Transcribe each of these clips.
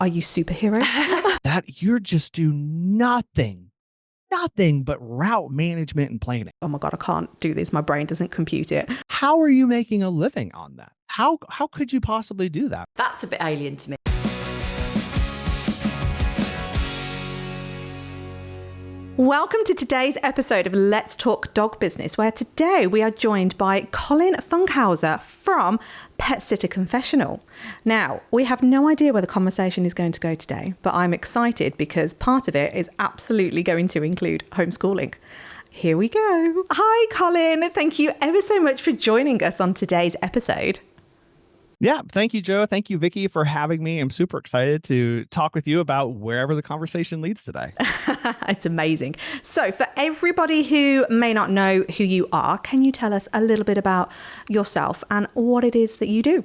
Are you superheroes? That you're just do nothing but route management and planning. Oh my God, I can't do this. My brain doesn't compute it. How are you making a living on that? How could you possibly do that? That's a bit alien to me. Welcome to today's episode of Let's Talk Dog Business, where today we are joined by Colin Funkhouser from Pet Sitter Confessional. Now, we have no idea where the conversation is going to go today, but I'm excited because part of it is absolutely going to include homeschooling. Here we go. Hi, Colin. Thank you ever so much for joining us on today's episode. Yeah, thank you, Joe. Thank you, Vicky, for having me. I'm super excited to talk with you about wherever the conversation leads today. It's amazing. So for everybody who may not know who you are, can you tell us a little bit about yourself and what it is that you do?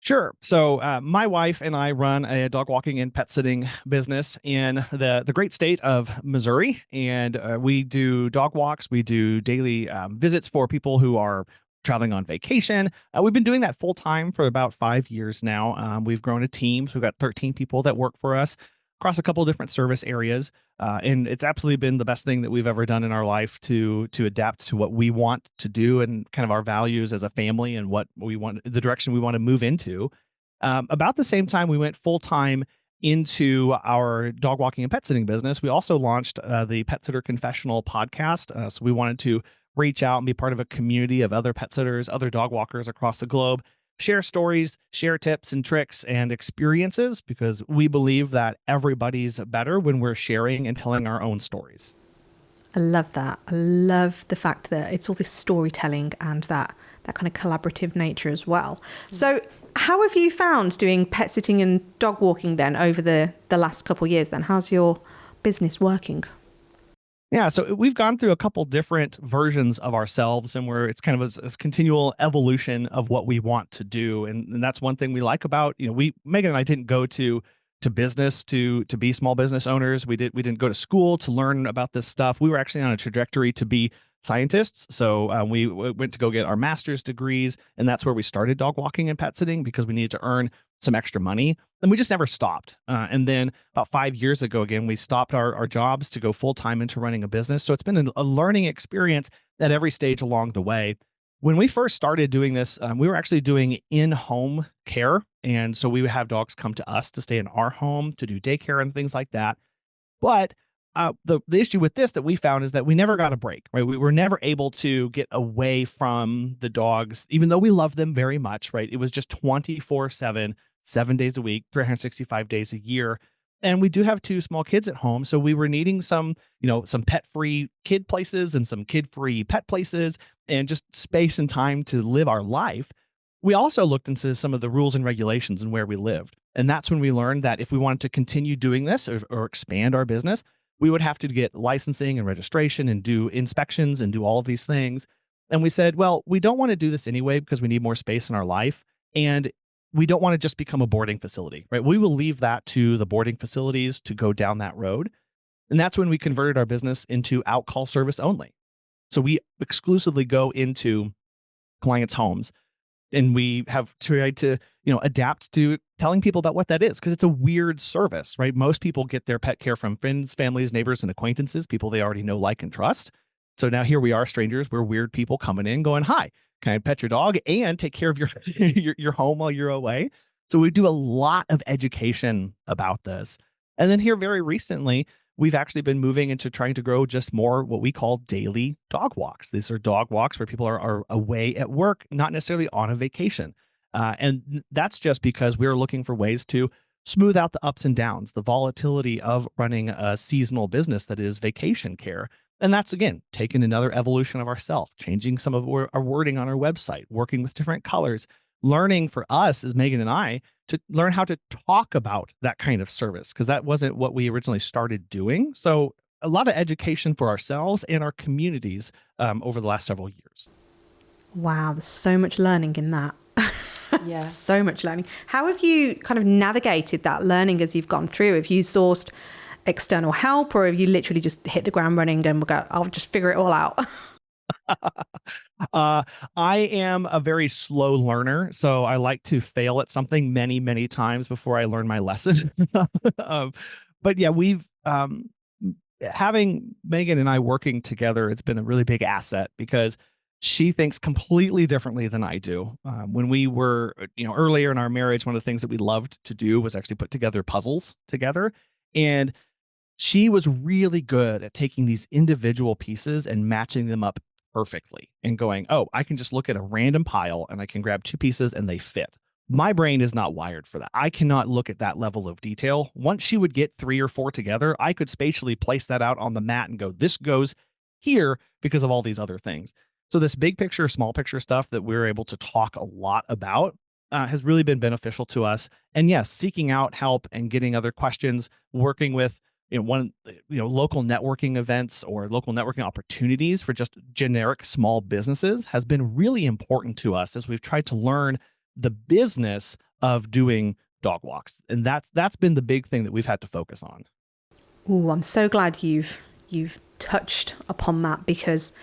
Sure. So my wife and I run a dog walking and pet sitting business in the great state of Missouri. And we do dog walks. We do daily visits for people who are traveling on vacation. We've been doing that full time for about 5 years now. We've grown a team. So we've got 13 people that work for us across a couple of different service areas. And it's absolutely been the best thing that we've ever done in our life to adapt to what we want to do and kind of our values as a family and what we want, the direction we want to move into. About the same time we went full time into our dog walking and pet sitting business, we also launched the Pet Sitter Confessional podcast. So we wanted to reach out and be part of a community of other pet sitters, other dog walkers across the globe, share stories, share tips and tricks and experiences, because we believe that everybody's better when we're sharing and telling our own stories. I love that. I love the fact that it's all this storytelling and that kind of collaborative nature as well. So how have you found doing pet sitting and dog walking then over the last couple of years then? How's your business working? Yeah, so we've gone through a couple different versions of ourselves, and it's kind of a continual evolution of what we want to do, and that's one thing we like about Megan and I didn't go to business to be small business owners. We didn't go to school to learn about this stuff. We were actually on a trajectory to be scientists. So we went to go get our master's degrees, and that's where we started dog walking and pet sitting because we needed to earn some extra money, and we just never stopped. And then about 5 years ago, again, we stopped our jobs to go full time into running a business. So it's been a learning experience at every stage along the way. When we first started doing this, we were actually doing in-home care. And so we would have dogs come to us to stay in our home, to do daycare and things like that. But the issue with this that we found is that we never got a break, right? We were never able to get away from the dogs, even though we love them very much, right? It was just 24/7, 7 days a week, 365 days a year. And we do have 2 small kids at home. So we were needing some pet-free kid places and some kid-free pet places and just space and time to live our life. We also looked into some of the rules and regulations and where we lived. And that's when we learned that if we wanted to continue doing this or expand our business, we would have to get licensing and registration and do inspections and do all of these things. And we said, well, we don't want to do this anyway because we need more space in our life. And we don't want to just become a boarding facility, right? We will leave that to the boarding facilities to go down that road. And that's when we converted our business into out-call service only. So we exclusively go into clients' homes, and we have tried to, adapt to telling people about what that is, because it's a weird service, right? Most people get their pet care from friends, families, neighbors, and acquaintances, people they already know, like, and trust. So now here we are, strangers. We're weird people coming in going, hi, can I pet your dog and take care of your your home while you're away? So we do a lot of education about this. And then here very recently, we've actually been moving into trying to grow just more what we call daily dog walks. These are dog walks where people are away at work, not necessarily on a vacation. And that's just because we're looking for ways to smooth out the ups and downs, the volatility of running a seasonal business that is vacation care. And that's, again, taking another evolution of ourselves, changing some of our wording on our website, working with different colors, learning for us as Megan and I to learn how to talk about that kind of service, because that wasn't what we originally started doing. So a lot of education for ourselves and our communities over the last several years. Wow, there's so much learning in that. Yeah. So much learning. How have you kind of navigated that learning as you've gone through? Have you sourced external help, or have you literally just hit the ground running and go, I'll just figure it all out? I am a very slow learner, so I like to fail at something many, many times before I learn my lesson. Um, but yeah, we've having Megan and I working together, it's been a really big asset because she thinks completely differently than I do. When we were, earlier in our marriage, one of the things that we loved to do was actually put together puzzles together. And she was really good at taking these individual pieces and matching them up perfectly and going, oh, I can just look at a random pile and I can grab two pieces and they fit. My brain is not wired for that. I cannot look at that level of detail. Once she would get three or four together, I could spatially place that out on the mat and go, this goes here because of all these other things. So this big picture, small picture stuff that we're able to talk a lot about has really been beneficial to us. And yes, seeking out help and getting other questions, working with local networking events or local networking opportunities for just generic small businesses has been really important to us as we've tried to learn the business of doing dog walks. And that's been the big thing that we've had to focus on. Oh, I'm so glad you've touched upon that, because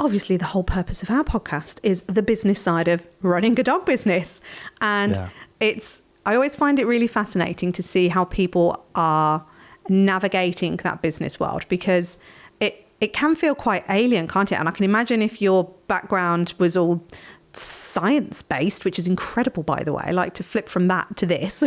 obviously the whole purpose of our podcast is the business side of running a dog business. And I always find it really fascinating to see how people are navigating that business world, because it can feel quite alien, can't it? And I can imagine if your background was all science-based, which is incredible, by the way, I like to flip from that to this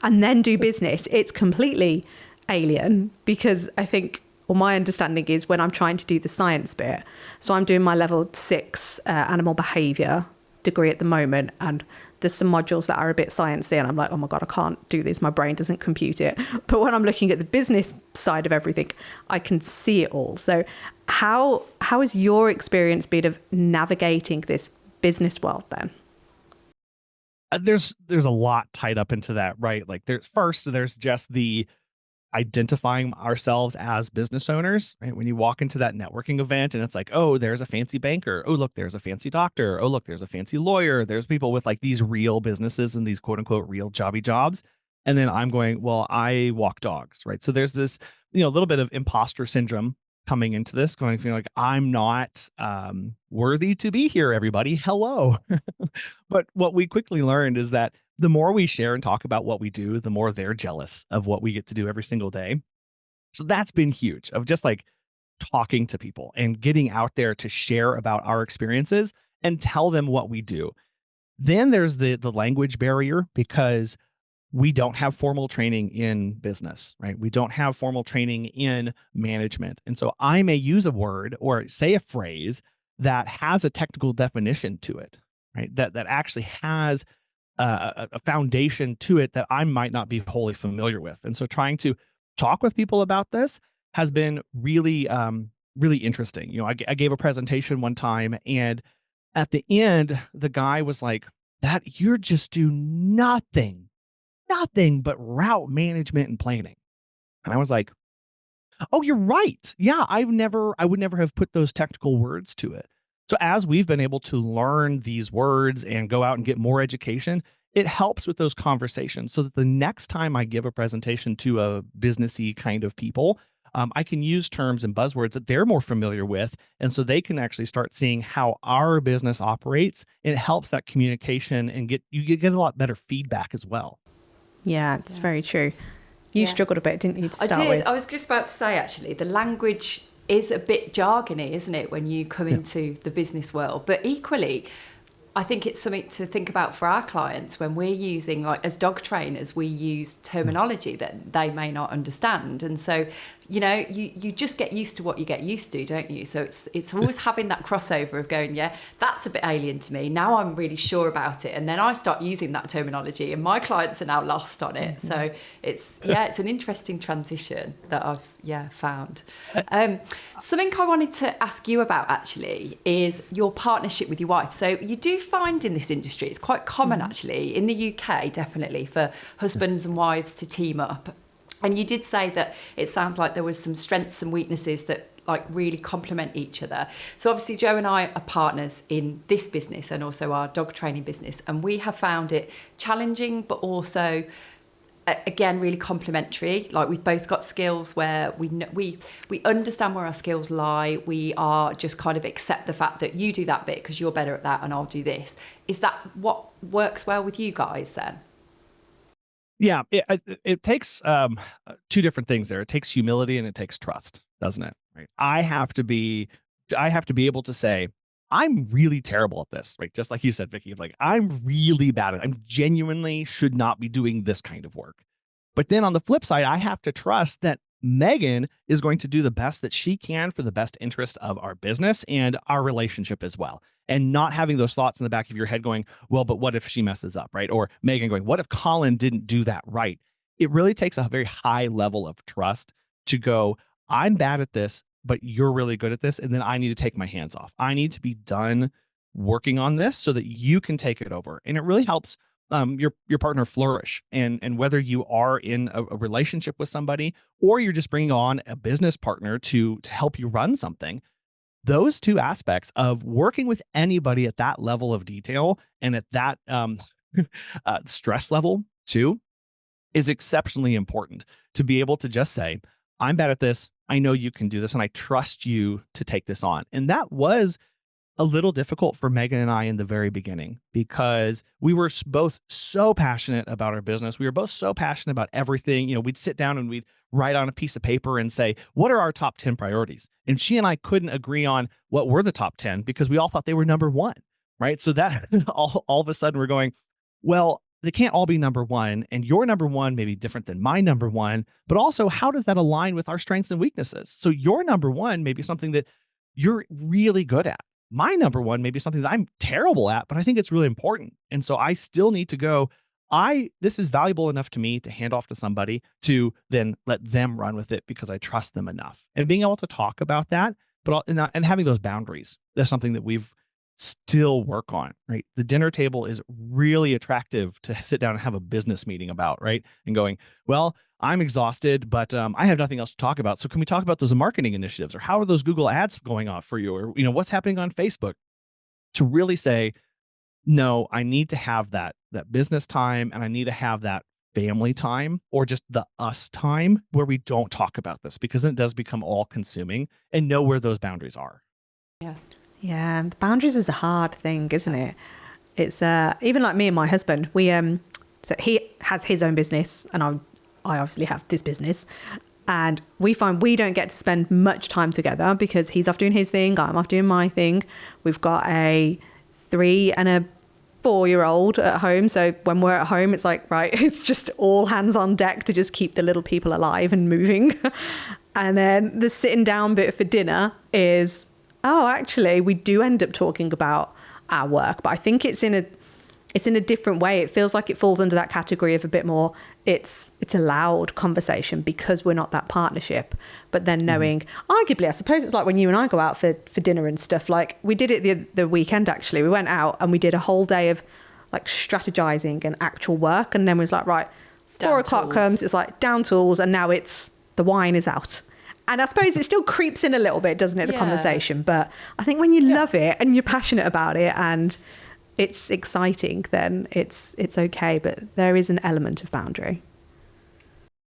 and then do business, it's completely alien, because I think, well, my understanding is when I'm trying to do the science bit, so I'm doing my level 6 animal behavior degree at the moment, and there's some modules that are a bit sciencey and I'm like, oh my God, I can't do this. My brain doesn't compute it. But when I'm looking at the business side of everything, I can see it all. So how has your experience been of navigating this business world then? There's a lot tied up into that, right? Like there's just the identifying ourselves as business owners, right? When you walk into that networking event and it's like, oh, there's a fancy banker. Oh, look, there's a fancy doctor. Oh, look, there's a fancy lawyer. There's people with like these real businesses and these quote unquote real jobby jobs. And then I'm going, well, I walk dogs, right? So there's this, little bit of imposter syndrome coming into this, going, feeling like I'm not worthy to be here, everybody. Hello. But what we quickly learned is that the more we share and talk about what we do, the more they're jealous of what we get to do every single day. So that's been huge, of just like talking to people and getting out there to share about our experiences and tell them what we do. Then there's the language barrier, because we don't have formal training in business, right? We don't have formal training in management. And so I may use a word or say a phrase that has a technical definition to it, right? That actually has a foundation to it that I might not be wholly familiar with. And so trying to talk with people about this has been really, really interesting. I gave a presentation one time, and at the end, the guy was like, that you're just do nothing but route management and planning. And I was like, oh, you're right. Yeah, I would never have put those technical words to it. So as we've been able to learn these words and go out and get more education, it helps with those conversations so that the next time I give a presentation to a businessy kind of people, I can use terms and buzzwords that they're more familiar with. And so they can actually start seeing how our business operates. It helps that communication and you get a lot better feedback as well. Yeah, it's very true. You struggled a bit, didn't you, to start I did. with? I was just about to say, actually, the language is a bit jargony, isn't it, when you come into the business world? But equally, I think it's something to think about for our clients when we're using, like as dog trainers, we use terminology that they may not understand. And so, you just get used to what you get used to, don't you? So it's always having that crossover of going, yeah, that's a bit alien to me. Now I'm really sure about it. And then I start using that terminology and my clients are now lost on it. Mm-hmm. So it's an interesting transition that I've found. Something I wanted to ask you about actually is your partnership with your wife. So you do find in this industry, it's quite common actually, in the UK definitely, for husbands and wives to team up. And you did say that it sounds like there was some strengths and weaknesses that like really complement each other. So obviously Joe and I are partners in this business and also our dog training business. And we have found it challenging, but also again, really complementary. Like, we've both got skills where we understand where our skills lie. We are just kind of accept the fact that you do that bit because you're better at that and I'll do this. Is that what works well with you guys then? Yeah, it takes two different things there. It takes humility and it takes trust, doesn't it? Right. I have to be able to say, I'm really terrible at this, right? Just like you said, Vicky, like I'm really bad at it. I'm genuinely should not be doing this kind of work. But then on the flip side, I have to trust that Megan is going to do the best that she can for the best interest of our business and our relationship as well. And not having those thoughts in the back of your head going, well, but what if she messes up, right? Or Megan going, what if Colin didn't do that right? It really takes a very high level of trust to go, I'm bad at this, but you're really good at this. And then I need to take my hands off. I need to be done working on this so that you can take it over. And it really helps your partner flourish. And whether you are in a relationship with somebody or you're just bringing on a business partner to help you run something, those two aspects of working with anybody at that level of detail and at that stress level too is exceptionally important to be able to just say, I'm bad at this. I know you can do this and I trust you to take this on. And that was a little difficult for Megan and I in the very beginning because we were both so passionate about our business. We were both so passionate about everything. You know, we'd sit down and we'd write on a piece of paper and say, what are our top 10 priorities? And she and I couldn't agree on what were the top 10 because we all thought they were number one, right? So that all of a sudden we're going, well, they can't all be number one. And your number one may be different than my number one, but also how does that align with our strengths and weaknesses? So your number one may be something that you're really good at. My number one may be something that I'm terrible at, but I think it's really important. And so I still need to go, this is valuable enough to me to hand off to somebody to then let them run with it because I trust them enough. And being able to talk about that, and having those boundaries, that's something that we've still work on, right? The dinner table is really attractive to sit down and have a business meeting about, right? And going, well, I'm exhausted, but I have nothing else to talk about. So can we talk about those marketing initiatives or how are those Google ads going on for you? Or, what's happening on Facebook to really say, no, I need to have that business time and I need to have that family time or just the us time where we don't talk about this because then it does become all consuming and know where those boundaries are. Yeah. Yeah, boundaries is a hard thing, isn't it? It's even like me and my husband. We so he has his own business, and I obviously have this business, and we find we don't get to spend much time together because he's off doing his thing, I'm off doing my thing. We've got a 3 and a 4-year-old at home, so when we're at home, it's like it's just all hands on deck to just keep the little people alive and moving. And then the sitting down bit for dinner is, oh, actually, we do end up talking about our work, but I think it's in a different way. It feels like it falls under that category of a bit more, it's a loud conversation because we're not that partnership. But then knowing, arguably, I suppose it's like when you and I go out for dinner and stuff, like we did it the weekend, actually. We went out and we did a whole day of like strategizing and actual work. And then it was like, right, 4 o'clock comes, it's like down tools. And now the wine is out. And I suppose it still creeps in a little bit, doesn't it, the conversation? But I think when you love it and you're passionate about it and it's exciting, then it's okay. But there is an element of boundary.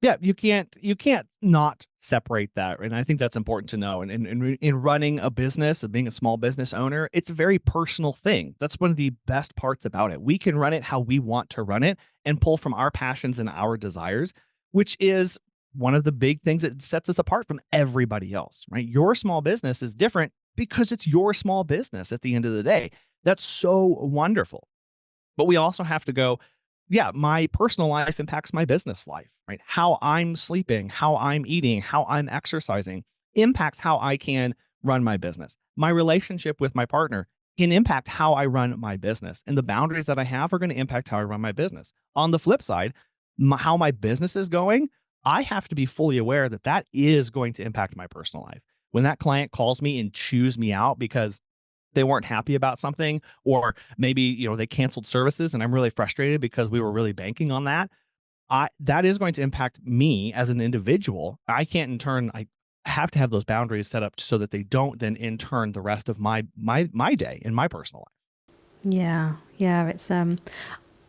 Yeah, you can't not separate that. And I think that's important to know. And in running a business, and being a small business owner, it's a very personal thing. That's one of the best parts about it. We can run it how we want to run it and pull from our passions and our desires, which is one of the big things that sets us apart from everybody else, right? Your small business is different because it's your small business at the end of the day. That's so wonderful. But we also have to go, yeah, my personal life impacts my business life, right? How I'm sleeping, how I'm eating, how I'm exercising impacts how I can run my business. My relationship with my partner can impact how I run my business. And the boundaries that I have are going to impact how I run my business. On the flip side, how my business is going, I have to be fully aware that that is going to impact my personal life. When that client calls me and chews me out because they weren't happy about something, or maybe, they canceled services and I'm really frustrated because we were really banking on that, that is going to impact me as an individual. I can't in turn, I have to have those boundaries set up so that they don't then in turn the rest of my day in my personal life. Yeah. It's,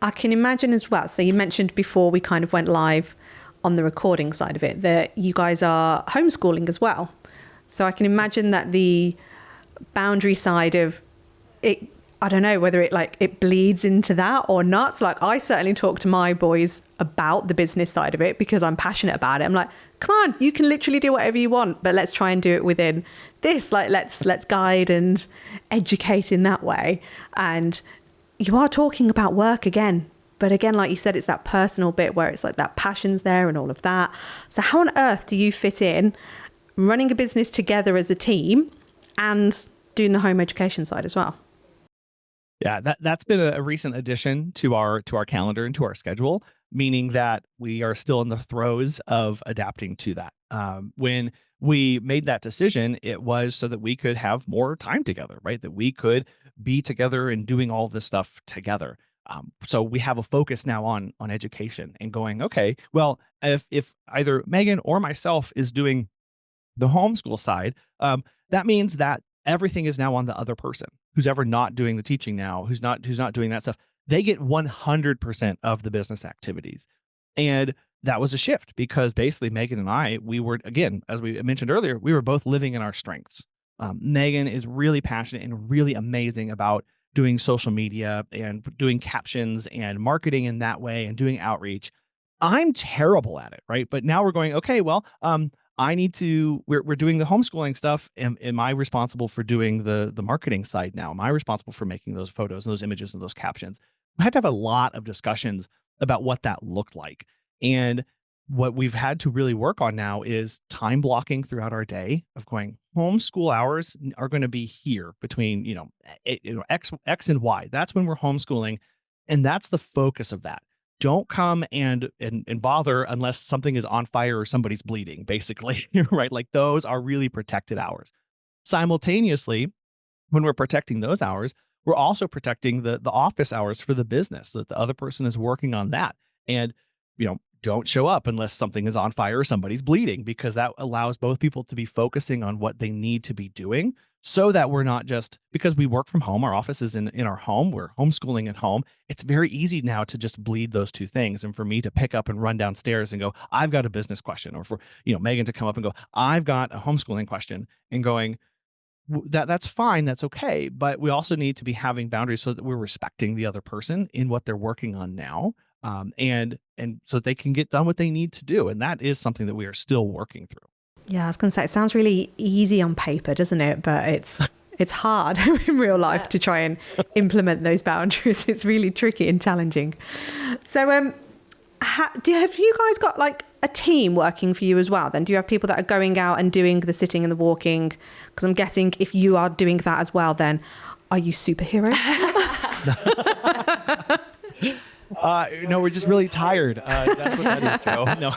I can imagine as well. So you mentioned before we kind of went live on the recording side of it that you guys are homeschooling as well. So I can imagine that the boundary side of it, I don't know whether it bleeds into that or not. So like I certainly talk to my boys about the business side of it because I'm passionate about it. I'm like, come on, you can literally do whatever you want, but let's try and do it within this. Like let's guide and educate in that way. And you are talking about work again. But again, like you said, it's that personal bit where it's like that passion's there and all of that. So how on earth do you fit in running a business together as a team and doing the home education side as well? Yeah, that's been a recent addition to our calendar and to our schedule, meaning that we are still in the throes of adapting to that. When we made that decision, it was so that we could have more time together, right? That we could be together and doing all of this stuff together. So we have a focus now on education and going, okay, well, if either Megan or myself is doing the homeschool side, that means that everything is now on the other person who's ever not doing the teaching now, who's not doing that stuff. They get 100% of the business activities. And that was a shift because basically Megan and I, we were, again, as we mentioned earlier, we were both living in our strengths. Megan is really passionate and really amazing about doing social media and doing captions and marketing in that way and doing outreach. I'm terrible at it, right? But now we're going, okay, well, I need to, we're doing the homeschooling stuff. Am I responsible for doing the marketing side now? Am I responsible for making those photos and those images and those captions? We had to have a lot of discussions about what that looked like. And what we've had to really work on now is time blocking throughout our day of going, homeschool hours are going to be here between, X and Y. That's when we're homeschooling. And that's the focus of that. Don't come and bother unless something is on fire or somebody's bleeding, basically, right? Like those are really protected hours. Simultaneously, when we're protecting those hours, we're also protecting the office hours for the business so that the other person is working on that. And, don't show up unless something is on fire or somebody's bleeding, because that allows both people to be focusing on what they need to be doing so that we're not just, because we work from home, our office is in our home, we're homeschooling at home. It's very easy now to just bleed those two things. And for me to pick up and run downstairs and go, I've got a business question, or for, Megan to come up and go, I've got a homeschooling question, and going, that's fine. That's okay. But we also need to be having boundaries so that we're respecting the other person in what they're working on now. And so that they can get done what they need to do. And that is something that we are still working through. Yeah, I was going to say, it sounds really easy on paper, doesn't it? But it's hard in real life to try and implement those boundaries. It's really tricky and challenging. So have you guys got like a team working for you as well then? Do you have people that are going out and doing the sitting and the walking? Because I'm guessing if you are doing that as well, then are you superheroes? No, we're just really tired. That's what that is, Joe. No.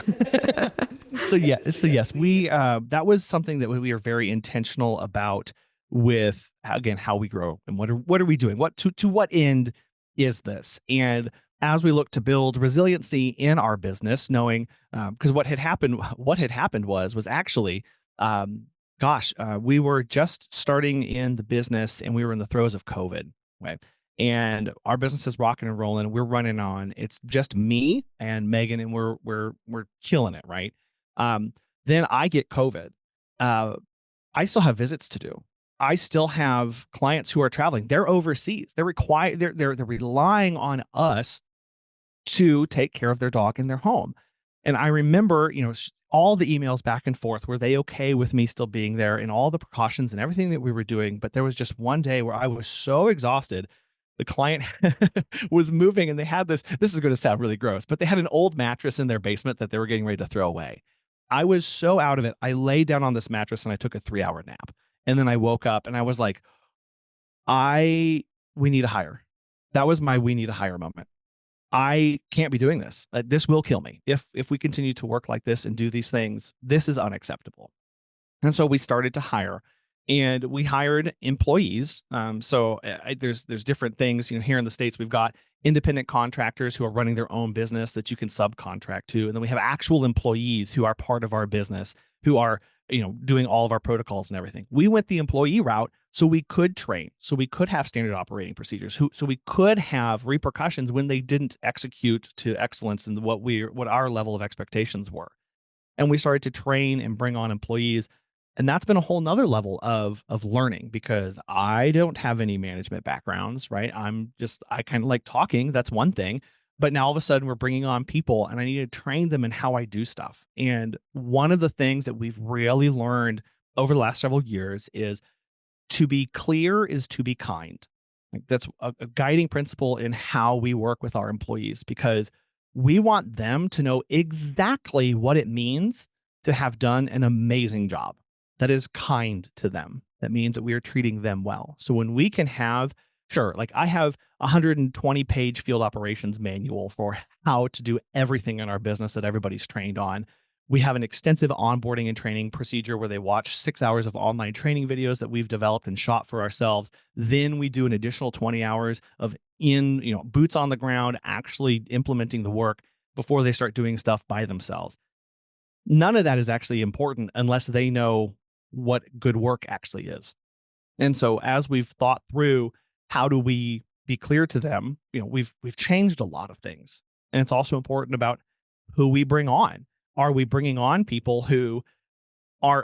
So yes, we that was something that we are very intentional about with, again, how we grow and what are we doing? What to what end is this? And as we look to build resiliency in our business, knowing because what had happened was actually we were just starting in the business and we were in the throes of COVID, right? And our business is rocking and rolling. We're running on. It's just me and Megan, and we're killing it, right? Then I get COVID. I still have visits to do. I still have clients who are traveling. They're overseas. They're relying on us to take care of their dog in their home. And I remember, all the emails back and forth. Were they okay with me still being there and all the precautions and everything that we were doing? But there was just one day where I was so exhausted. The client was moving and they had this is going to sound really gross, but they had an old mattress in their basement that they were getting ready to throw away. I was so out of it. I laid down on this mattress and I took a 3-hour nap. And then I woke up and I was like, we need to hire. That was my we need to hire moment. I can't be doing this. This will kill me. If we continue to work like this and do these things, this is unacceptable. And so we started to hire. And we hired employees. There's different things. Here in the States, we've got independent contractors who are running their own business that you can subcontract to, and then we have actual employees who are part of our business who are doing all of our protocols and everything. We went the employee route So we could train, so we could have standard operating procedures, so we could have repercussions when they didn't execute to excellence in what our level of expectations were. And we started to train and bring on employees. And that's been a whole nother level of learning, because I don't have any management backgrounds, right? I kind of like talking. That's one thing. But now all of a sudden we're bringing on people and I need to train them in how I do stuff. And one of the things that we've really learned over the last several years is to be clear is to be kind. Like that's a guiding principle in how we work with our employees, because we want them to know exactly what it means to have done an amazing job that is kind to them. That means that we are treating them well. So when we can have, sure, like I have a 120-page field operations manual for how to do everything in our business that everybody's trained on. We have an extensive onboarding and training procedure where they watch 6 hours of online training videos that we've developed and shot for ourselves. Then we do an additional 20 hours of boots on the ground, actually implementing the work before they start doing stuff by themselves. None of that is actually important unless they know what good work actually is. And so as we've thought through how do we be clear to them, we've changed a lot of things. And it's also important about who we bring on. Are we bringing on people who are,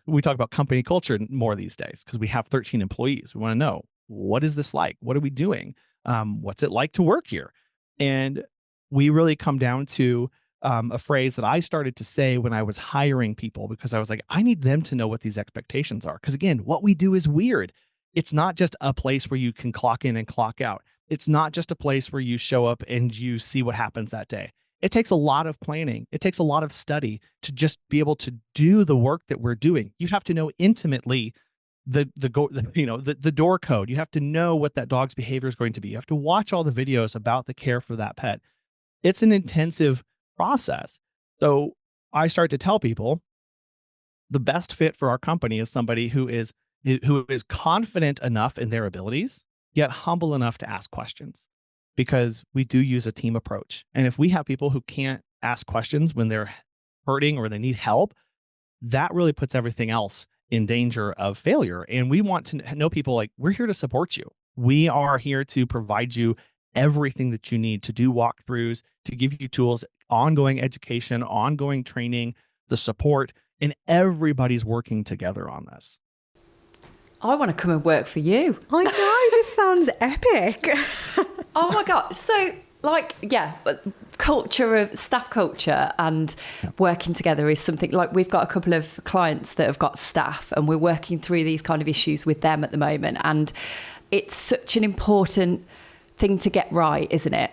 we talk about company culture more these days because we have 13 employees. We want to know, what is this like? What are we doing? What's it like to work here? And we really come down to a phrase that I started to say when I was hiring people, because I was like, I need them to know what these expectations are. Because again, what we do is weird. It's not just a place where you can clock in and clock out. It's not just a place where you show up and you see what happens that day. It takes a lot of planning. It takes a lot of study to just be able to do the work that we're doing. You have to know intimately the door code. You have to know what that dog's behavior is going to be. You have to watch all the videos about the care for that pet. It's an intensive process. So I start to tell people the best fit for our company is somebody who is confident enough in their abilities, yet humble enough to ask questions. Because we do use a team approach. And if we have people who can't ask questions when they're hurting or they need help, that really puts everything else in danger of failure. And we want to know people like, we're here to support you. We are here to provide you everything that you need to do walkthroughs, to give you tools, ongoing education, ongoing training, the support, and everybody's working together on this. I want to come and work for you. I know, this sounds epic. Oh my God. So staff culture and working together is something like we've got a couple of clients that have got staff and we're working through these kind of issues with them at the moment. And it's such an important thing to get right, isn't it?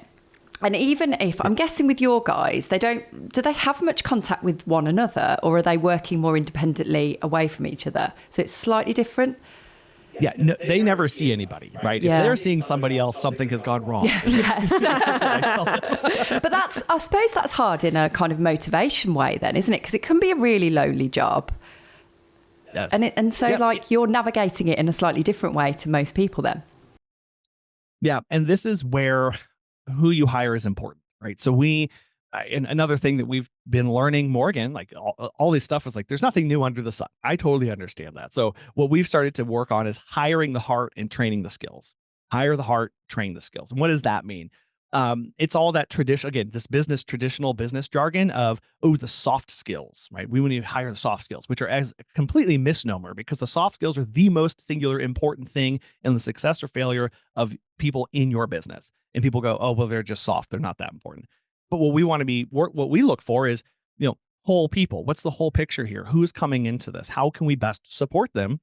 And even if, I'm guessing with your guys, do they have much contact with one another, or are they working more independently away from each other? So it's slightly different. Yeah, no, they never see anybody, right? Yeah. If they're seeing somebody else, something has gone wrong. Yes. But I suppose that's hard in a kind of motivation way then, isn't it? Because it can be a really lonely job. Yes. And so you're navigating it in a slightly different way to most people then. Yeah, and this is where who you hire is important, right? So and another thing that we've been learning, Morgan, like all this stuff is like, there's nothing new under the sun. I totally understand that. So what we've started to work on is hiring the heart and training the skills. Hire the heart, train the skills. And what does that mean? It's all that tradition, again, this traditional business jargon of, the soft skills, right? We want to hire the soft skills, which are as a completely misnomer, because the soft skills are the most singular important thing in the success or failure of people in your business. And people go, oh, well, they're just soft. They're not that important. But what we look for is, whole people. What's the whole picture here? Who's coming into this? How can we best support them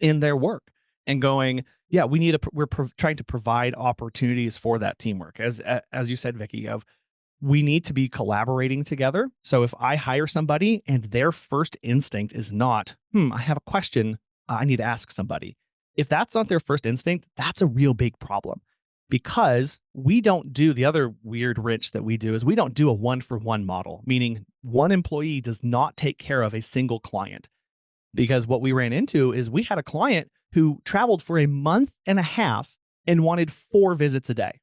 in their work? And going, we're trying to provide opportunities for that teamwork. As you said, Vicky, we need to be collaborating together. So if I hire somebody and their first instinct is not, I have a question, I need to ask somebody. If that's not their first instinct, that's a real big problem. Because we don't do the other weird wrench that we do is we don't do a 1-for-1 model, meaning one employee does not take care of a single client. Because what we ran into is we had a client who traveled for a month and a half and wanted 4 visits a day,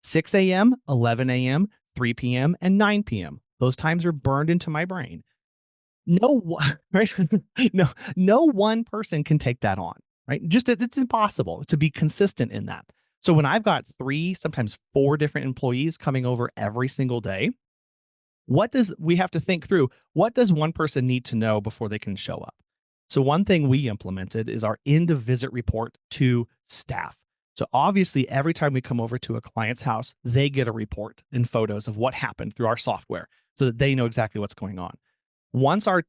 6 a.m., 11 a.m., 3 p.m., and 9 p.m. Those times are burned into my brain. No one person can take that on. right? Just it's impossible to be consistent in that. So when I've got 3, sometimes 4 different employees coming over every single day, we have to think through, what does one person need to know before they can show up? So one thing we implemented is our end of visit report to staff. So obviously, every time we come over to a client's house, they get a report and photos of what happened through our software so that they know exactly what's going on. Once our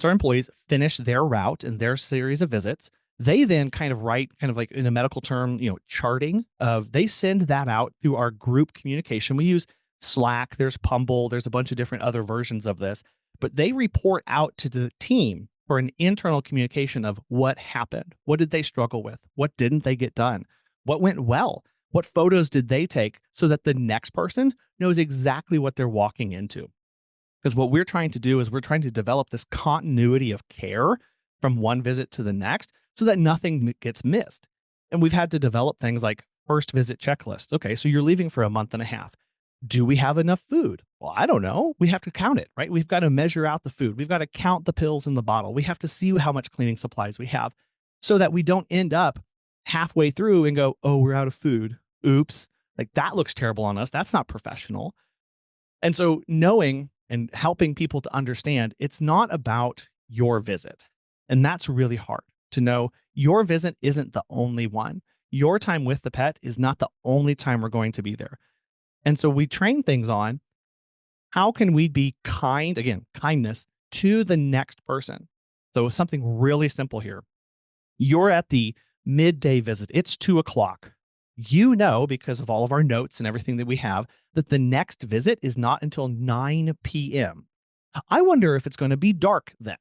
employees finish their route and their series of visits, they then kind of write, kind of like in a medical term, charting they send that out through our group communication. We use Slack, there's Pumble, there's a bunch of different other versions of this, but they report out to the team for an internal communication of what happened. What did they struggle with? What didn't they get done? What went well? What photos did they take so that the next person knows exactly what they're walking into? Because what we're trying to do is we're trying to develop this continuity of care from one visit to the next so that nothing gets missed. And we've had to develop things like first visit checklists. Okay, so you're leaving for a month and a half. Do we have enough food? Well, I don't know. We have to count it, right? We've got to measure out the food. We've got to count the pills in the bottle. We have to see how much cleaning supplies we have so that we don't end up halfway through and go, oh, we're out of food. Oops. Like that looks terrible on us. That's not professional. And so knowing and helping people to understand it's not about your visit. And that's really hard to know. Your visit isn't the only one. Your time with the pet is not the only time we're going to be there. And so we train things on how can we be kind, again, kindness to the next person. So something really simple here. You're at the midday visit. It's 2:00. Because of all of our notes and everything that we have, that the next visit is not until 9 p.m. I wonder if it's going to be dark then.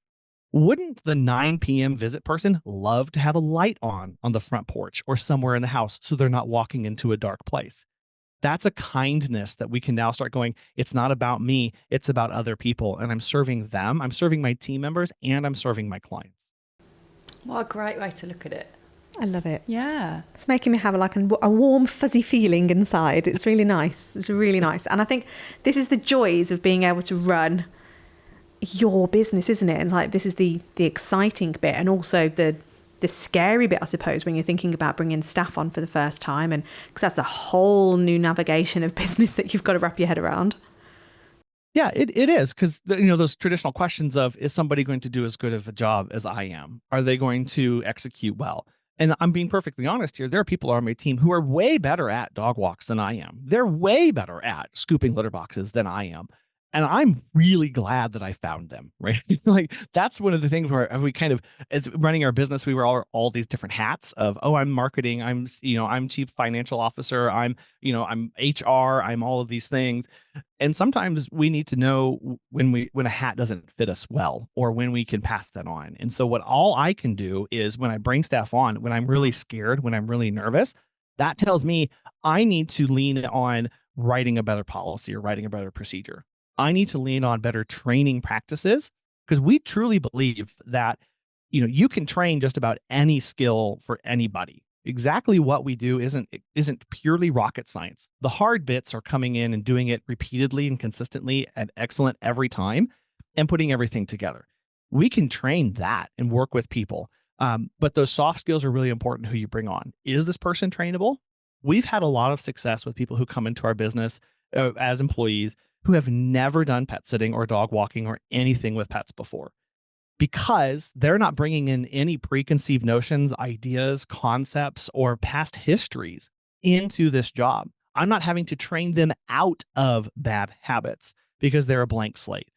Wouldn't the 9 p.m. visit person love to have a light on the front porch or somewhere in the house so they're not walking into a dark place? That's a kindness that we can now start going, it's not about me, it's about other people. And I'm serving them, I'm serving my team members, and I'm serving my clients. What a great way to look at it. I love it. Yeah. It's making me have a warm, fuzzy feeling inside. It's really nice. It's really nice. And I think this is the joys of being able to run your business, isn't it? And like, this is the exciting bit, and also the scary bit, I suppose, when you're thinking about bringing staff on for the first time, and because that's a whole new navigation of business that you've got to wrap your head around. Yeah, it is, because those traditional questions of, is somebody going to do as good of a job as I am? Are they going to execute well? And I'm being perfectly honest here. There are people on my team who are way better at dog walks than I am. They're way better at scooping litter boxes than I am. And I'm really glad that I found them, right? Like that's one of the things where we kind of, as running our business, we were all these different hats of, oh, I'm marketing, I'm chief financial officer, I'm HR, I'm all of these things. And sometimes we need to know when a hat doesn't fit us well, or when we can pass that on. And so all I can do is when I bring staff on, when I'm really scared, when I'm really nervous, that tells me I need to lean on writing a better policy or writing a better procedure. I need to lean on better training practices, because we truly believe that, you can train just about any skill for anybody. Exactly what we do isn't purely rocket science. The hard bits are coming in and doing it repeatedly and consistently and excellent every time and putting everything together. We can train that and work with people. But those soft skills are really important, who you bring on. Is this person trainable? We've had a lot of success with people who come into our business as employees who have never done pet sitting or dog walking or anything with pets before, because they're not bringing in any preconceived notions, ideas, concepts, or past histories into this job. I'm not having to train them out of bad habits because they're a blank slate.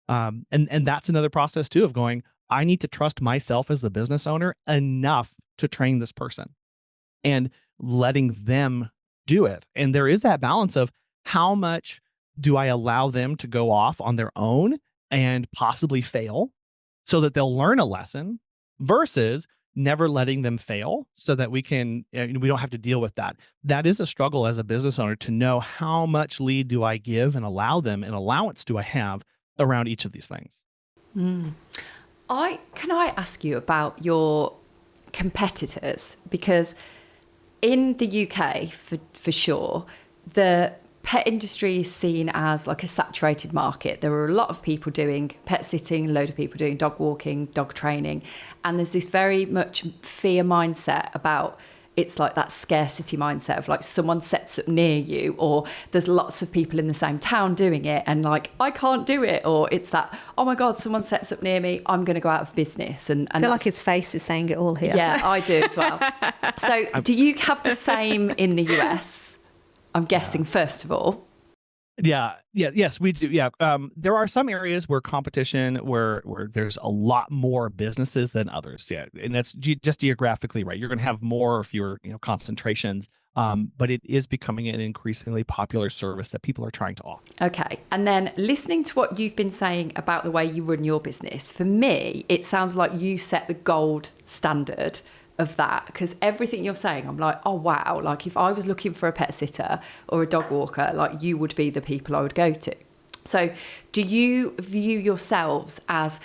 And that's another process too, of going, I need to trust myself as the business owner enough to train this person and letting them do it. And there is that balance of how much do I allow them to go off on their own and possibly fail so that they'll learn a lesson, versus never letting them fail so that we don't have to deal with that. That is a struggle as a business owner, to know how much lead do I give and allow them, and allowance do I have around each of these things. Can I ask you about your competitors? Because in the UK, for sure, the pet industry is seen as like a saturated market. There are a lot of people doing pet sitting, a load of people doing dog walking, dog training. And there's this very much fear mindset about, it's like that scarcity mindset of like someone sets up near you, or there's lots of people in the same town doing it and like, I can't do it. Or it's that, oh my God, someone sets up near me, I'm going to go out of business. And I feel like his face is saying it all here. Yeah, I do as well. So do you have the same in the US? I'm guessing, first of all. Yes, we do. Yeah. There are some areas where competition, where there's a lot more businesses than others. Yeah. And that's just geographically right. You're going to have more or fewer, concentrations. But it is becoming an increasingly popular service that people are trying to offer. Okay. And then listening to what you've been saying about the way you run your business, for me, it sounds like you set the gold standard of that, because everything you're saying, I'm like, oh wow, like if I was looking for a pet sitter or a dog walker, like you would be the people I would go to. So do you view yourselves as,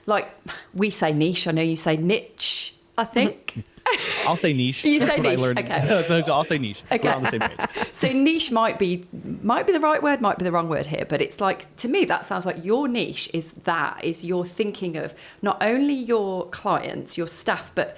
like, we say niche, I know you say niche, I think. I'll say niche. You That's say what niche, I learned. okay. So I'll say niche. Okay. We're on the same page. So niche might be the right word, might be the wrong word here, but it's like, to me, that sounds like your niche is you're thinking of not only your clients, your staff, but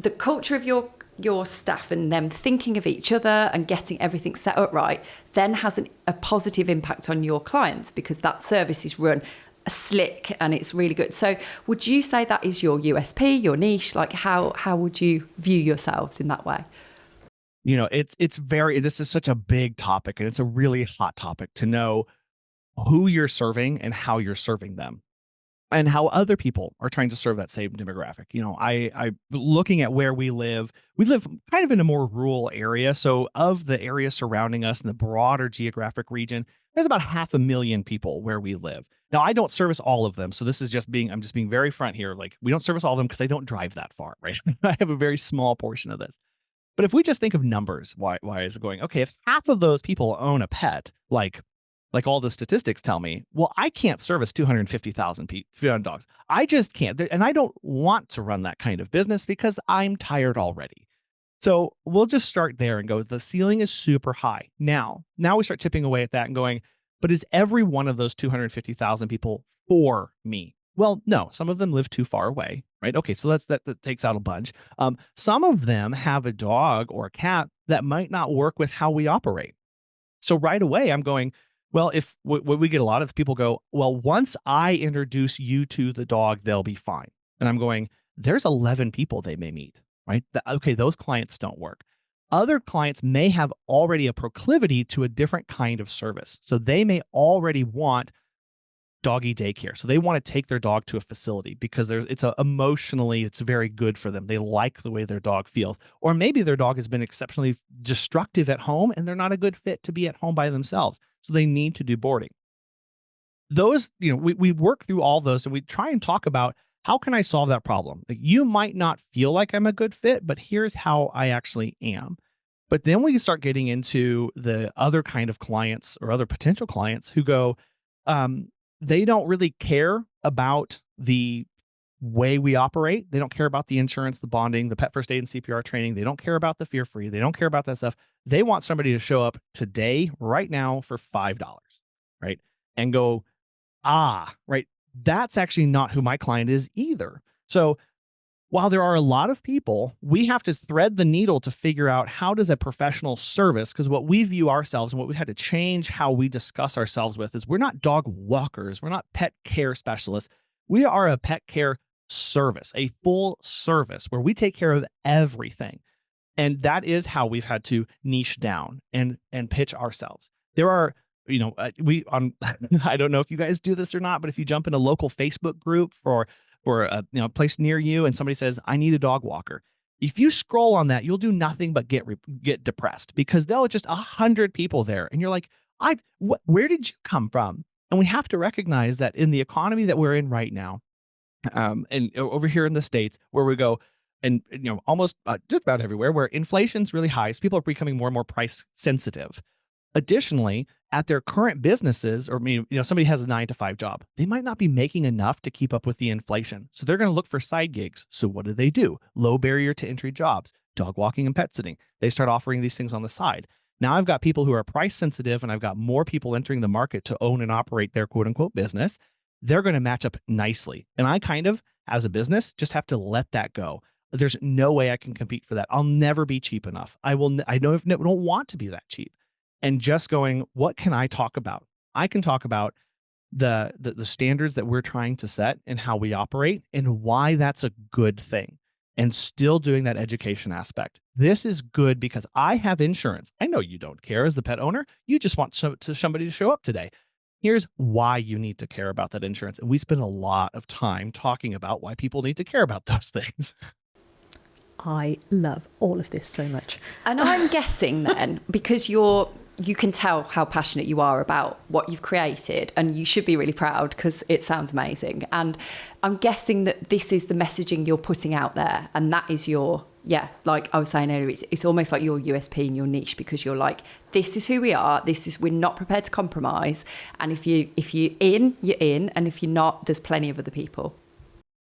the culture of your staff and them thinking of each other and getting everything set up right then has a positive impact on your clients, because that service is run slick and it's really good. So would you say that is your USP, your niche? Like how would you view yourselves in that way? This is such a big topic, and it's a really hot topic to know who you're serving and how you're serving them, and how other people are trying to serve that same demographic. I looking at where we live kind of in a more rural area. So of the area surrounding us in the broader geographic region, there's about 500,000 people where we live. Now, I don't service all of them. So this is I'm just being very front here. Like, we don't service all of them because I don't drive that far, right? I have a very small portion of this. But if we just think of numbers, why is it going, okay, if half of those people own a pet, like all the statistics tell me, well, I can't service 250,000 dogs. I just can't. And I don't want to run that kind of business because I'm tired already. So we'll just start there and go, the ceiling is super high. Now we start chipping away at that and going, but is every one of those 250,000 people for me? Well, no, some of them live too far away, right? Okay, so that takes out a bunch. Some of them have a dog or a cat that might not work with how we operate. So right away, I'm going, well, if we get a lot of people go, well, once I introduce you to the dog, they'll be fine. And I'm going, there's 11 people they may meet, right? Okay, those clients don't work. Other clients may have already a proclivity to a different kind of service. So they may already want doggy daycare. So they want to take their dog to a facility because emotionally, it's very good for them. They like the way their dog feels. Or maybe their dog has been exceptionally destructive at home and they're not a good fit to be at home by themselves. So they need to do boarding. Those, we work through all those and we try and talk about, how can I solve that problem? Like, you might not feel like I'm a good fit, but here's how I actually am. But then we start getting into the other kind of clients or other potential clients who go, they don't really care about the way we operate. They don't care about the insurance, the bonding, the pet first aid and CPR training. They don't care about the fear free. They don't care about that stuff. They want somebody to show up today, right now, for $5, right? And go, right. That's actually not who my client is either. So while there are a lot of people, we have to thread the needle to figure out, how does a professional service, because what we view ourselves and what we had to change how we discuss ourselves with is, we're not dog walkers. We're not pet care specialists. We are a pet care service, a full service where we take care of everything. And that is how we've had to niche down and pitch ourselves. There are, I don't know if you guys do this or not, but if you jump in a local Facebook group for a place near you and somebody says, I need a dog walker, if you scroll on that, you'll do nothing but get depressed, because there'll just 100 people there. And you're like, where did you come from? And we have to recognize that in the economy that we're in right now, and over here in the States, where we go, and almost just about everywhere, where inflation's really high, so people are becoming more and more price sensitive. Additionally, at their current businesses, or somebody has a 9-to-5 job, they might not be making enough to keep up with the inflation. So they're going to look for side gigs. So what do? Low barrier to entry jobs, dog walking and pet sitting. They start offering these things on the side. Now I've got people who are price sensitive, and I've got more people entering the market to own and operate their quote unquote business. They're going to match up nicely. And I kind of, as a business, just have to let that go. There's no way I can compete for that. I'll never be cheap enough. I don't want to be that cheap. And just going, what can I talk about? I can talk about the standards that we're trying to set and how we operate and why that's a good thing, and still doing that education aspect. This is good because I have insurance. I know you don't care as the pet owner. You just want somebody to show up today. Here's why you need to care about that insurance. And we spend a lot of time talking about why people need to care about those things. I love all of this so much. And I'm guessing then, because you can tell how passionate you are about what you've created, and you should be really proud because it sounds amazing. And I'm guessing that this is the messaging you're putting out there, and that is your, like I was saying earlier, it's almost like your USP and your niche, because you're like, this is who we are. We're not prepared to compromise. And if you're in, you're in. And if you're not, there's plenty of other people.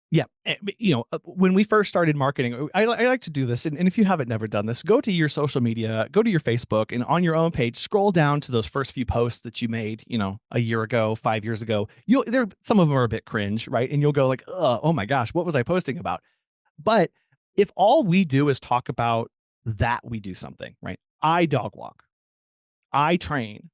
Yeah. When we first started marketing, I like to do this. And if you haven't never done this, go to your social media, go to your Facebook, and on your own page, scroll down to those first few posts that you made, a year ago, 5 years ago. Some of them are a bit cringe, right? And you'll go like, oh my gosh, what was I posting about? But if all we do is talk about that, we do something, right? I dog walk, I train.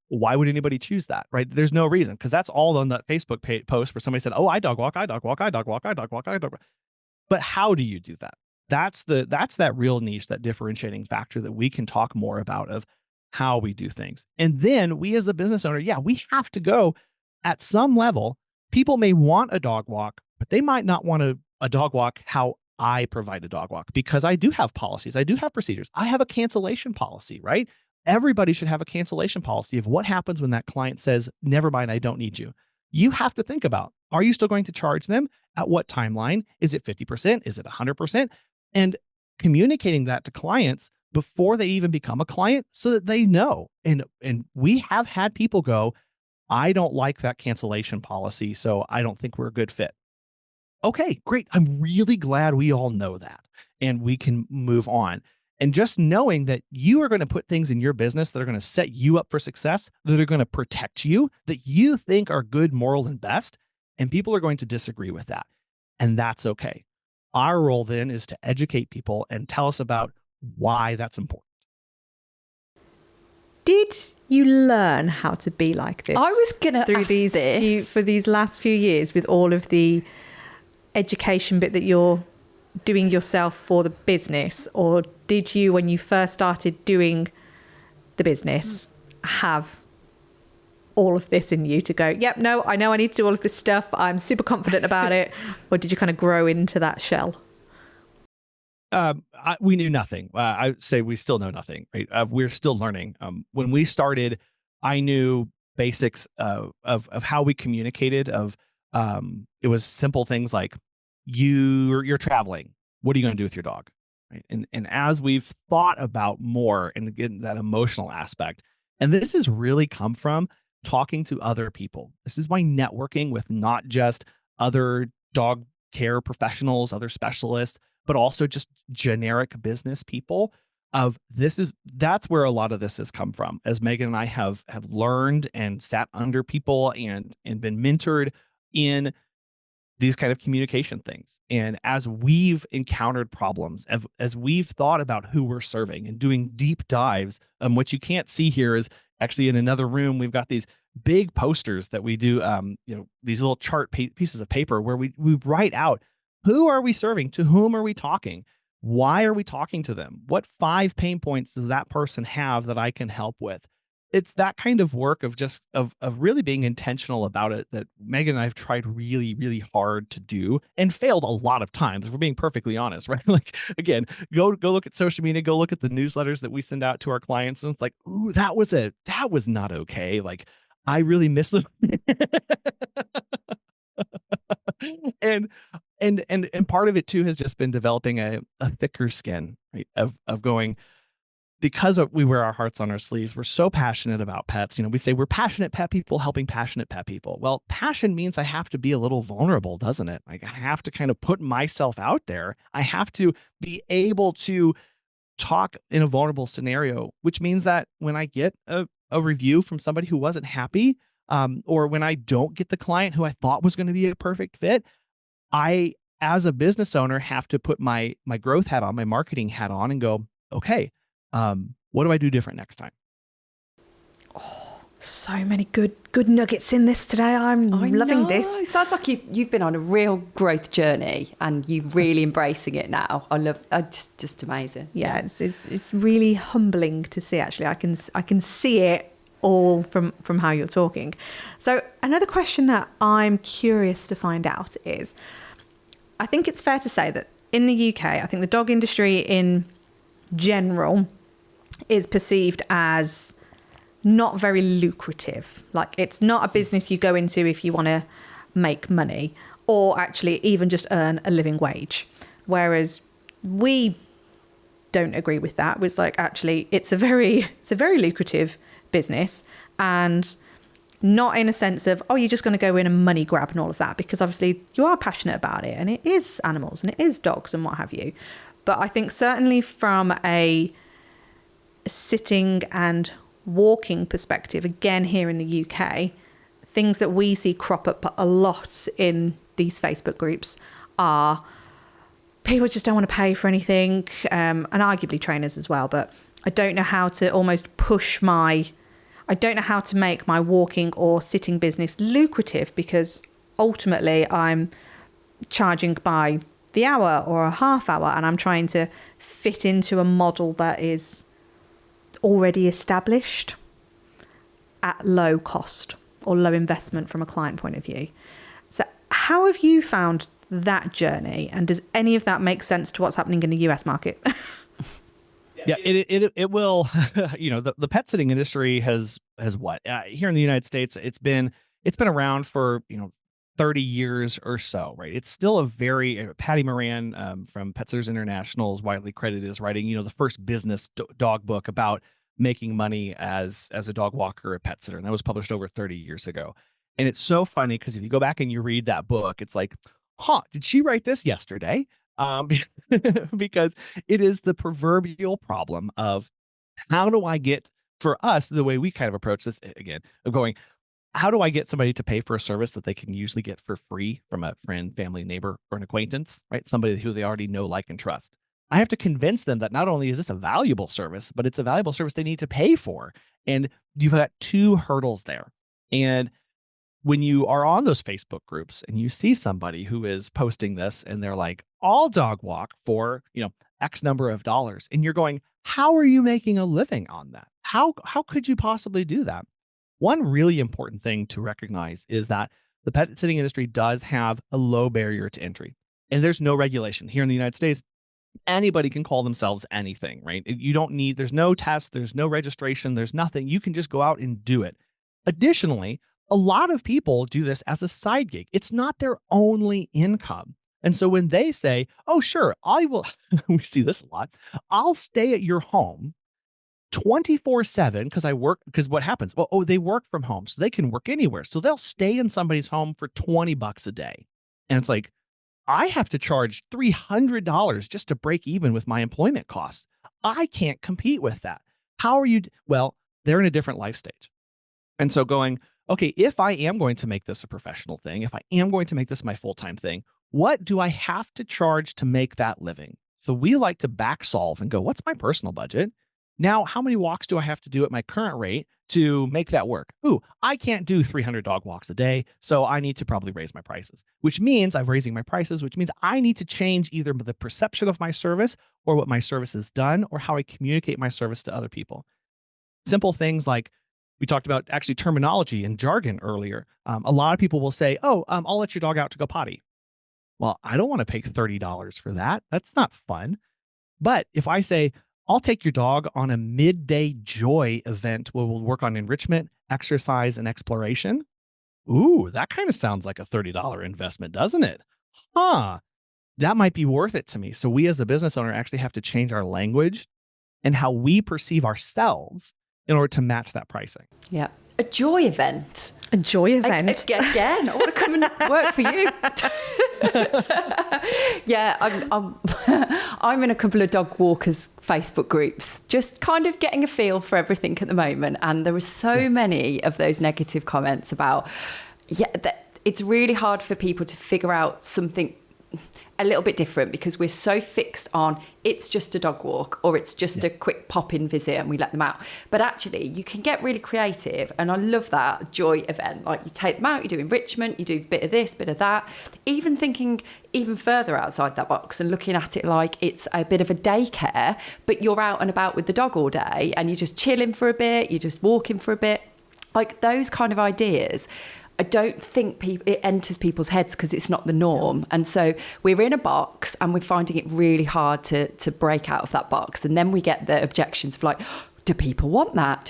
Why would anybody choose that, right? There's no reason, because that's all on that Facebook post where somebody said, oh, I dog walk, I dog walk, I dog walk, I dog walk, I dog walk. But how do you do that? That's that real niche, that differentiating factor that we can talk more about, of how we do things. And then we as the business owner, we have to go at some level. People may want a dog walk, but they might not want a dog walk how I provide a dog walk, because I do have policies. I do have procedures. I have a cancellation policy, right? Everybody should have a cancellation policy of what happens when that client says, never mind, I don't need you. You have to think about, are you still going to charge them? At what timeline? Is it 50%? Is it 100%? And communicating that to clients before they even become a client so that they know. And we have had people go, I don't like that cancellation policy, so I don't think we're a good fit. Okay, great. I'm really glad we all know that and we can move on. And just knowing that you are going to put things in your business that are going to set you up for success, that are going to protect you, that you think are good, moral, and best, and people are going to disagree with that. And that's okay. Our role then is to educate people and tell us about why that's important. Did you learn how to be like this? I was going to through for these last few years, with all of the education bit that you're doing yourself for the business, or did you, when you first started doing the business, have all of this in you to go, yep, no, I know I need to do all of this stuff, I'm super confident about it? Or did you kind of grow into that shell? We knew nothing. I would say we still know nothing, right? We're still learning. When we started, I knew basics of how we communicated, it was simple things like, you're traveling. What are you going to do with your dog? Right. And as we've thought about more, and again, that emotional aspect, and this has really come from talking to other people. This is why networking with not just other dog care professionals, other specialists, but also just generic business people, that's where a lot of this has come from. As Megan and I have learned and sat under people and been mentored in these kind of communication things. And as we've encountered problems, as we've thought about who we're serving and doing deep dives, what you can't see here is actually in another room, we've got these big posters that we do, these little chart pieces of paper where we write out, who are we serving? To whom are we talking? Why are we talking to them? What 5 pain points does that person have that I can help with? It's that kind of work of really being intentional about it that Megan and I have tried really, really hard to do, and failed a lot of times, if we're being perfectly honest, right? Like, again, go look at social media, go look at the newsletters that we send out to our clients, and it's like, ooh, that was not okay. Like, I really miss them. And part of it too has just been developing a thicker skin, right? Of going, because we wear our hearts on our sleeves, we're so passionate about pets. We say we're passionate pet people helping passionate pet people. Well, passion means I have to be a little vulnerable, doesn't it? Like, I have to kind of put myself out there. I have to be able to talk in a vulnerable scenario, which means that when I get a review from somebody who wasn't happy, or when I don't get the client who I thought was going to be a perfect fit, I, as a business owner, have to put my growth hat on, my marketing hat on, and go, okay, what do I do different next time? So many good nuggets in this today. I'm loving this. Sounds like you've been on a real growth journey and you're really embracing it now. Just amazing. Yeah, it's really humbling to see. Actually, I can see it all from how you're talking. So another question that I'm curious to find out is, I think it's fair to say that in the UK, I think the dog industry in general is perceived as not very lucrative. Like, it's not a business you go into if you want to make money or actually even just earn a living wage. Whereas we don't agree with that. It's like, actually, it's a very lucrative business, and not in a sense of, oh, you're just going to go in and money grab and all of that, because obviously you are passionate about it and it is animals and it is dogs and what have you. But I think certainly from a sitting and walking perspective, again, here in the UK, things that we see crop up a lot in these Facebook groups are people just don't want to pay for anything, and arguably trainers as well. But I don't know how to make my walking or sitting business lucrative, because ultimately I'm charging by the hour or a half hour, and I'm trying to fit into a model that is already established at low cost or low investment from a client point of view. So how have you found that journey, and does any of that make sense to what's happening in the US market? Yeah, it will. The pet sitting industry has what, here in the United States, it's been around for 30 years or so, right? It's still a very Patty Moran from Pet Sitters International is widely credited as writing the first business dog book about making money as a dog walker or a pet sitter, and that was published over 30 years ago. And it's so funny because if you go back and you read that book, it's like, did she write this yesterday? Because it is the proverbial problem of, how do I get, for us, the way we kind of approach this, again, of going, how do I get somebody to pay for a service that they can usually get for free from a friend, family, neighbor, or an acquaintance, right? Somebody who they already know, like, and trust. I have to convince them that not only is this a valuable service, but it's a valuable service they need to pay for. And you've got two hurdles there. And when you are on those Facebook groups and you see somebody who is posting this and they're like, all dog walk for, X number of dollars, and you're going, how are you making a living on that? How could you possibly do that? One really important thing to recognize is that the pet sitting industry does have a low barrier to entry, and there's no regulation. Here in the United States, anybody can call themselves anything, right? There's no test, there's no registration, there's nothing. You can just go out and do it. Additionally, a lot of people do this as a side gig. It's not their only income. And so when they say, oh, sure, I will, we see this a lot, I'll stay at your home 24/7 because what happens? Well, they work from home, so they can work anywhere. So they'll stay in somebody's home for $20 a day. And it's like, I have to charge $300 just to break even with my employment costs. I can't compete with that. How are you? Well, they're in a different life stage. And so going, okay, if I am going to make this a professional thing, if I am going to make this my full-time thing, what do I have to charge to make that living? So we like to back solve and go, what's my personal budget? Now, how many walks do I have to do at my current rate to make that work? Ooh, I can't do 300 dog walks a day, so I need to probably raise my prices, which means I'm raising my prices, which means I need to change either the perception of my service or what my service has done or how I communicate my service to other people. Simple things like, we talked about actually terminology and jargon earlier. A lot of people will say, I'll let your dog out to go potty. Well, I don't want to pay $30 for that. That's not fun. But if I say, I'll take your dog on a midday joy event where we'll work on enrichment, exercise, and exploration. Ooh, that kind of sounds like a $30 investment, doesn't it? That might be worth it to me. So we as the business owner actually have to change our language and how we perceive ourselves in order to match that pricing. Yeah. A joy event. A joy event. Again, I want to come and work for you. Yeah, I'm in a couple of dog walkers Facebook groups, just kind of getting a feel for everything at the moment. And there were so many of those negative comments about, that it's really hard for people to figure out something a little bit different, because we're so fixed on it's just a dog walk or it's just a quick pop-in visit and we let them out. But actually you can get really creative, and I love that joy event. Like, you take them out, you do enrichment, you do a bit of this, bit of that, even thinking even further outside that box and looking at it like it's a bit of a daycare, but you're out and about with the dog all day and you're just chilling for a bit, you're just walking for a bit. Like, those kind of ideas, I don't think it enters people's heads because it's not the norm. And so we're in a box and we're finding it really hard to break out of that box. And then we get the objections of like, do people want that?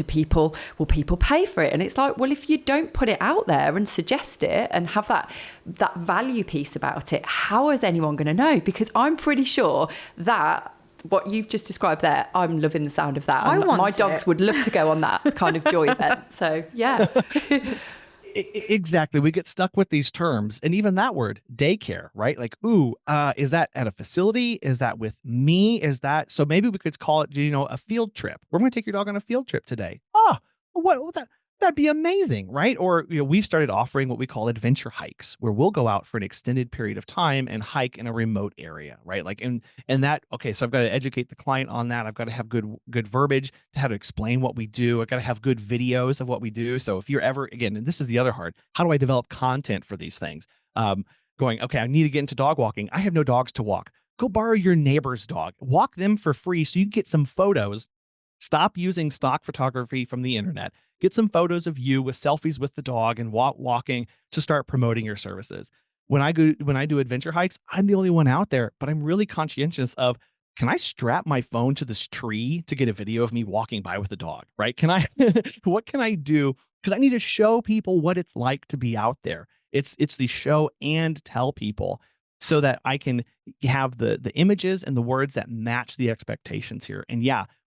Will people pay for it? And it's like, well, if you don't put it out there and suggest it and have that value piece about it, how is anyone going to know? Because I'm pretty sure that what you've just described there, I'm loving the sound of that. My dogs would love to go on that kind of joy event. So yeah. Exactly. We get stuck with these terms, and even that word, daycare, right? Like, is that at a facility? Is that with me? So maybe we could call it, a field trip. We're going to take your dog on a field trip today. That'd be amazing, right? Or, we've started offering what we call adventure hikes, where we'll go out for an extended period of time and hike in a remote area, right? Like, and that, okay, so I've got to educate the client on that. I've got to have good verbiage to how to explain what we do. I've got to have good videos of what we do. So if you're ever, again, and this is the other hard, how do I develop content for these things? Going, okay, I need to get into dog walking. I have no dogs to walk. Go borrow your neighbor's dog. Walk them for free so you can get some photos. Stop using stock photography from the internet. Get some photos of you with selfies with the dog and walking to start promoting your services. When I do adventure hikes, I'm the only one out there, but I'm really conscientious of, can I strap my phone to this tree to get a video of me walking by with a dog, right? What can I do? Because I need to show people what it's like to be out there. It's the show and tell people, so that I can have the images and the words that match the expectations here. And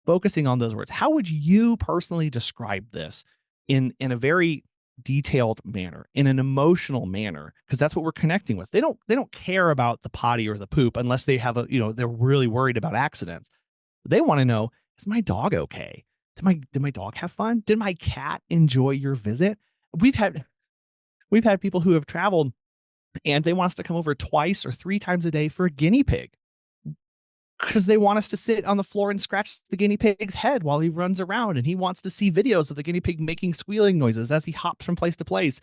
focusing on those words. How would you personally describe this in a very detailed manner, in an emotional manner? Because that's what we're connecting with. They don't care about the potty or the poop unless they have they're really worried about accidents. They want to know, is my dog okay? Did my dog have fun? Did my cat enjoy your visit? We've had people who have traveled and they want us to come over 2 or 3 times a day for a guinea pig, because they want us to sit on the floor and scratch the guinea pig's head while he runs around, and he wants to see videos of the guinea pig making squealing noises as he hops from place to place,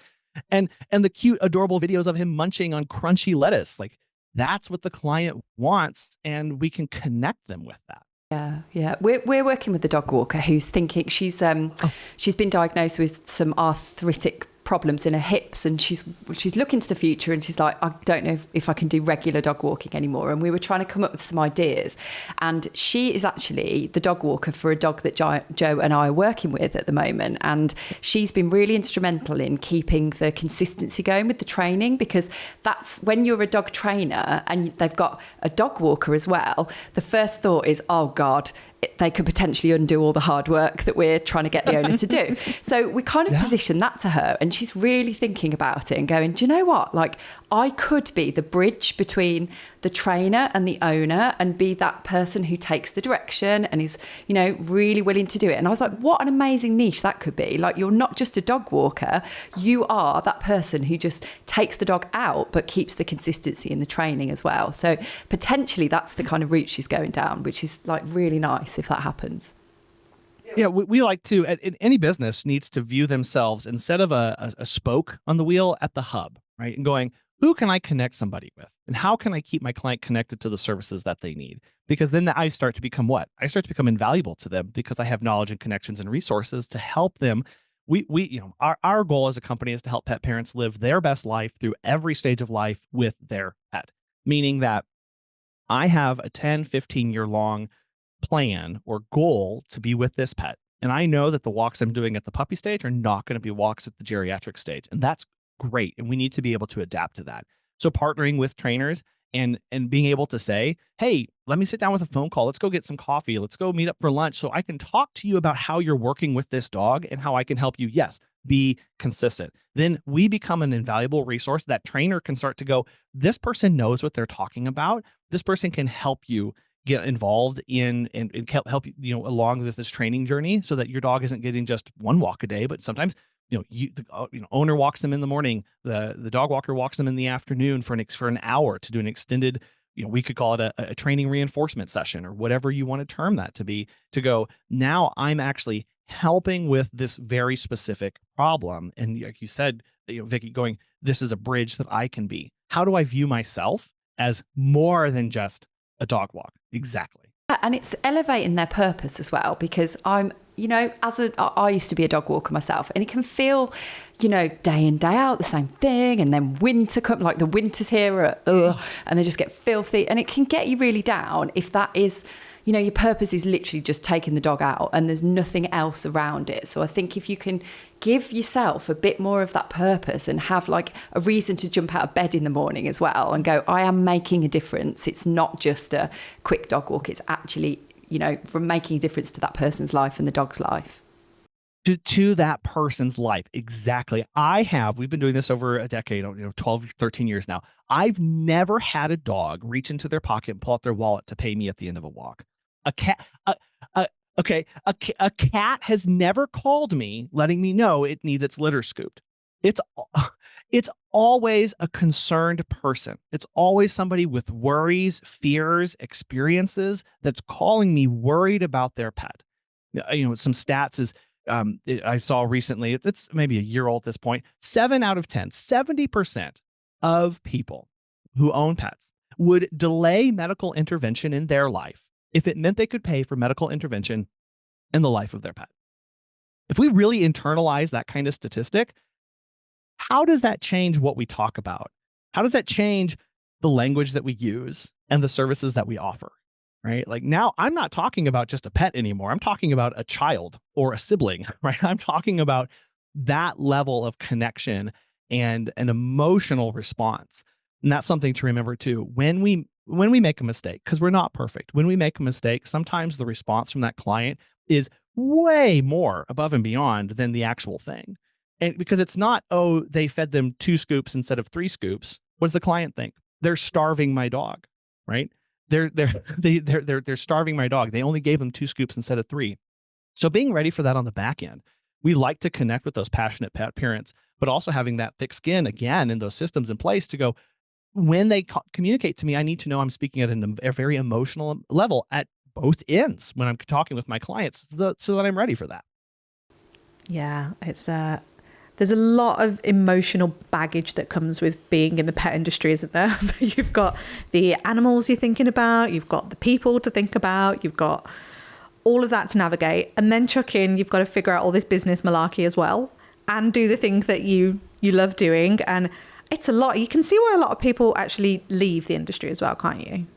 and the cute, adorable videos of him munching on crunchy lettuce. Like, that's what the client wants, and we can connect them with that. Yeah. We're working with the dog walker who's thinking she's been diagnosed with some arthritic problems in her hips, and she's looking to the future, and she's like, I don't know if I can do regular dog walking anymore. And we were trying to come up with some ideas, and she is actually the dog walker for a dog that Joe and I are working with at the moment, and she's been really instrumental in keeping the consistency going with the training, because that's when you're a dog trainer and they've got a dog walker as well, the first thought is, oh God, they could potentially undo all the hard work that we're trying to get the owner to do. So we kind of position that to her, and she's really thinking about it and going, do you know what? Like, I could be the bridge between the trainer and the owner and be that person who takes the direction and is, really willing to do it. And I was like, what an amazing niche that could be. Like, you're not just a dog walker, you are that person who just takes the dog out but keeps the consistency in the training as well. So potentially that's the kind of route she's going down, which is like really nice if that happens. Yeah, we like to, any business needs to view themselves instead of a spoke on the wheel at the hub, right? And going, who can I connect somebody with? And how can I keep my client connected to the services that they need? Because then I start to become what? I start to become invaluable to them because I have knowledge and connections and resources to help them. Our goal as a company is to help pet parents live their best life through every stage of life with their pet, meaning that I have a 10, 15-year long plan or goal to be with this pet. And I know that the walks I'm doing at the puppy stage are not going to be walks at the geriatric stage. And that's great. And we need to be able to adapt to that. So partnering with trainers and being able to say, hey, let me sit down with a phone call. Let's go get some coffee. Let's go meet up for lunch so I can talk to you about how you're working with this dog and how I can help you. Yes, be consistent. Then we become an invaluable resource. That trainer can start to go, this person knows what they're talking about. This person can help you get involved in and help you, along with this training journey, so that your dog isn't getting just one walk a day, but sometimes the owner walks them in the morning, the dog walker walks them in the afternoon for an hour to do an extended, we could call it a training reinforcement session, or whatever you want to term that to be, to go, now I'm actually helping with this very specific problem. And like you said, Vicky, going, this is a bridge that I can be. How do I view myself as more than just a dog walk? Exactly. And it's elevating their purpose as well, because I used to be a dog walker myself, and it can feel, day in, day out, the same thing. And then winter comes, like the winters here and they just get filthy, and it can get you really down if that is, your purpose is literally just taking the dog out and there's nothing else around it. So I think if you can give yourself a bit more of that purpose and have like a reason to jump out of bed in the morning as well and go, I am making a difference. It's not just a quick dog walk. It's actually, making a difference to that person's life and the dog's life. To that person's life. Exactly. We've been doing this over a decade, 12, 13 years now. I've never had a dog reach into their pocket and pull out their wallet to pay me at the end of a walk. A cat, a cat has never called me letting me know it needs its litter scooped. It's always a concerned person. It's always somebody with worries, fears, experiences that's calling me worried about their pet. Some stats is, I saw recently, it's maybe a year old at this point, 7 out of 10, 70% of people who own pets would delay medical intervention in their life if it meant they could pay for medical intervention in the life of their pet. If we really internalize that kind of statistic, how does that change what we talk about? How does that change the language that we use and the services that we offer? Right? Like, now I'm not talking about just a pet anymore. I'm talking about a child or a sibling, right? I'm talking about that level of connection and an emotional response. And that's something to remember too. When we make a mistake, because we're not perfect, when we make a mistake, sometimes the response from that client is way more above and beyond than the actual thing. And because it's not, oh, they fed them 2 scoops instead of 3 scoops. What does the client think? They're starving my dog, right? They're starving my dog. They only gave them 2 scoops instead of 3. So being ready for that on the back end, we like to connect with those passionate pet parents, but also having that thick skin again and those systems in place to go, when they communicate to me, I need to know I'm speaking at a very emotional level at both ends when I'm talking with my clients, so that I'm ready for that. Yeah, it's there's a lot of emotional baggage that comes with being in the pet industry, isn't there? You've got the animals you're thinking about, you've got the people to think about, you've got all of that to navigate, and then chuck in, you've got to figure out all this business malarkey as well and do the things that you love doing. And it's a lot. You can see why a lot of people actually leave the industry as well, can't you?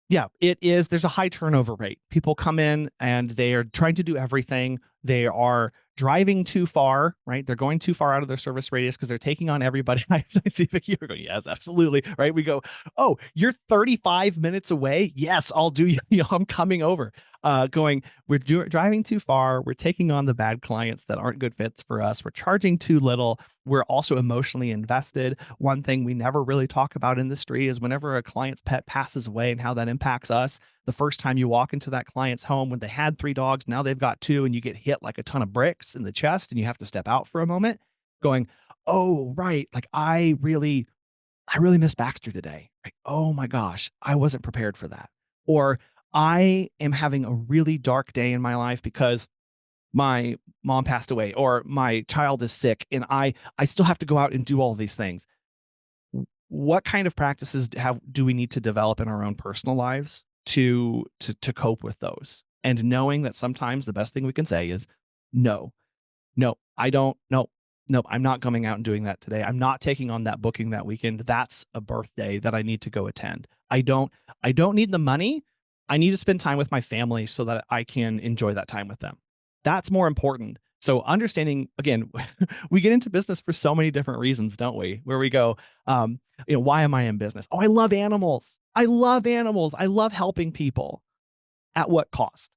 Yeah, it is. There's a high turnover rate. People come in and they are trying to do everything. They are driving too far, right? They're going too far out of their service radius because they're taking on everybody. I see Vicky, you're going, yes, absolutely, right? We go, oh, you're 35 minutes away? Yes, I'll do you. I'm coming over. We're driving too far. We're taking on the bad clients that aren't good fits for us. We're charging too little. We're also emotionally invested. One thing we never really talk about in the industry is whenever a client's pet passes away and how that impacts us. The first time you walk into that client's home, when they had 3 dogs, now they've got 2, and you get hit like a ton of bricks in the chest and you have to step out for a moment going, oh, right. Like I really miss Baxter today. Like, oh my gosh, I wasn't prepared for that. Or I am having a really dark day in my life because my mom passed away or my child is sick and I still have to go out and do all these things. What kind of practices do we need to develop in our own personal lives to cope with those? And knowing that sometimes the best thing we can say is no, I don't, no, I'm not coming out and doing that today. I'm not taking on that booking that weekend. That's a birthday that I need to go attend. I don't need the money. I need to spend time with my family so that I can enjoy that time with them. That's more important. So understanding, again, we get into business for so many different reasons, don't we? Where we go, why am I in business? Oh, I love animals. I love animals. I love helping people. At what cost?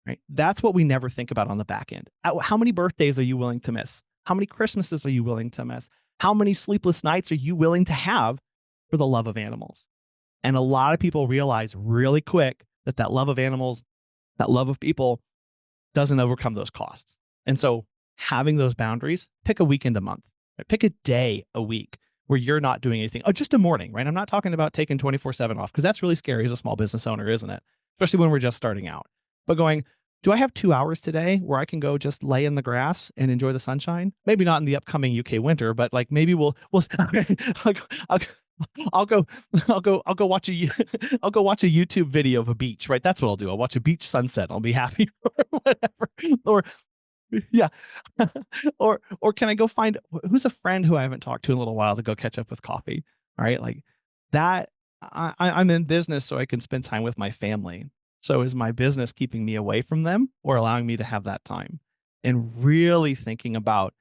right? That's what we never think about on the back end. How many birthdays are you willing to miss? How many Christmases are you willing to miss? How many sleepless nights are you willing to have for the love of animals? And a lot of people realize really quick that love of animals, that love of people doesn't overcome those costs. And so having those boundaries, pick a weekend a month, right? Pick a day a week where you're not doing anything. Oh, just a morning, right? I'm not talking about taking 24/7 off, because that's really scary as a small business owner, isn't it? Especially when we're just starting out. But going, do I have 2 hours today where I can go just lay in the grass and enjoy the sunshine? Maybe not in the upcoming UK winter, but like maybe we'll I'll go watch I'll go watch a YouTube video of a beach, right? That's what I'll do. I'll watch a beach sunset. I'll be happy or whatever. Or yeah. or can I go find who's a friend who I haven't talked to in a little while to go catch up with coffee? All right. Like that. I'm in business so I can spend time with my family. So is my business keeping me away from them or allowing me to have that time? And really thinking about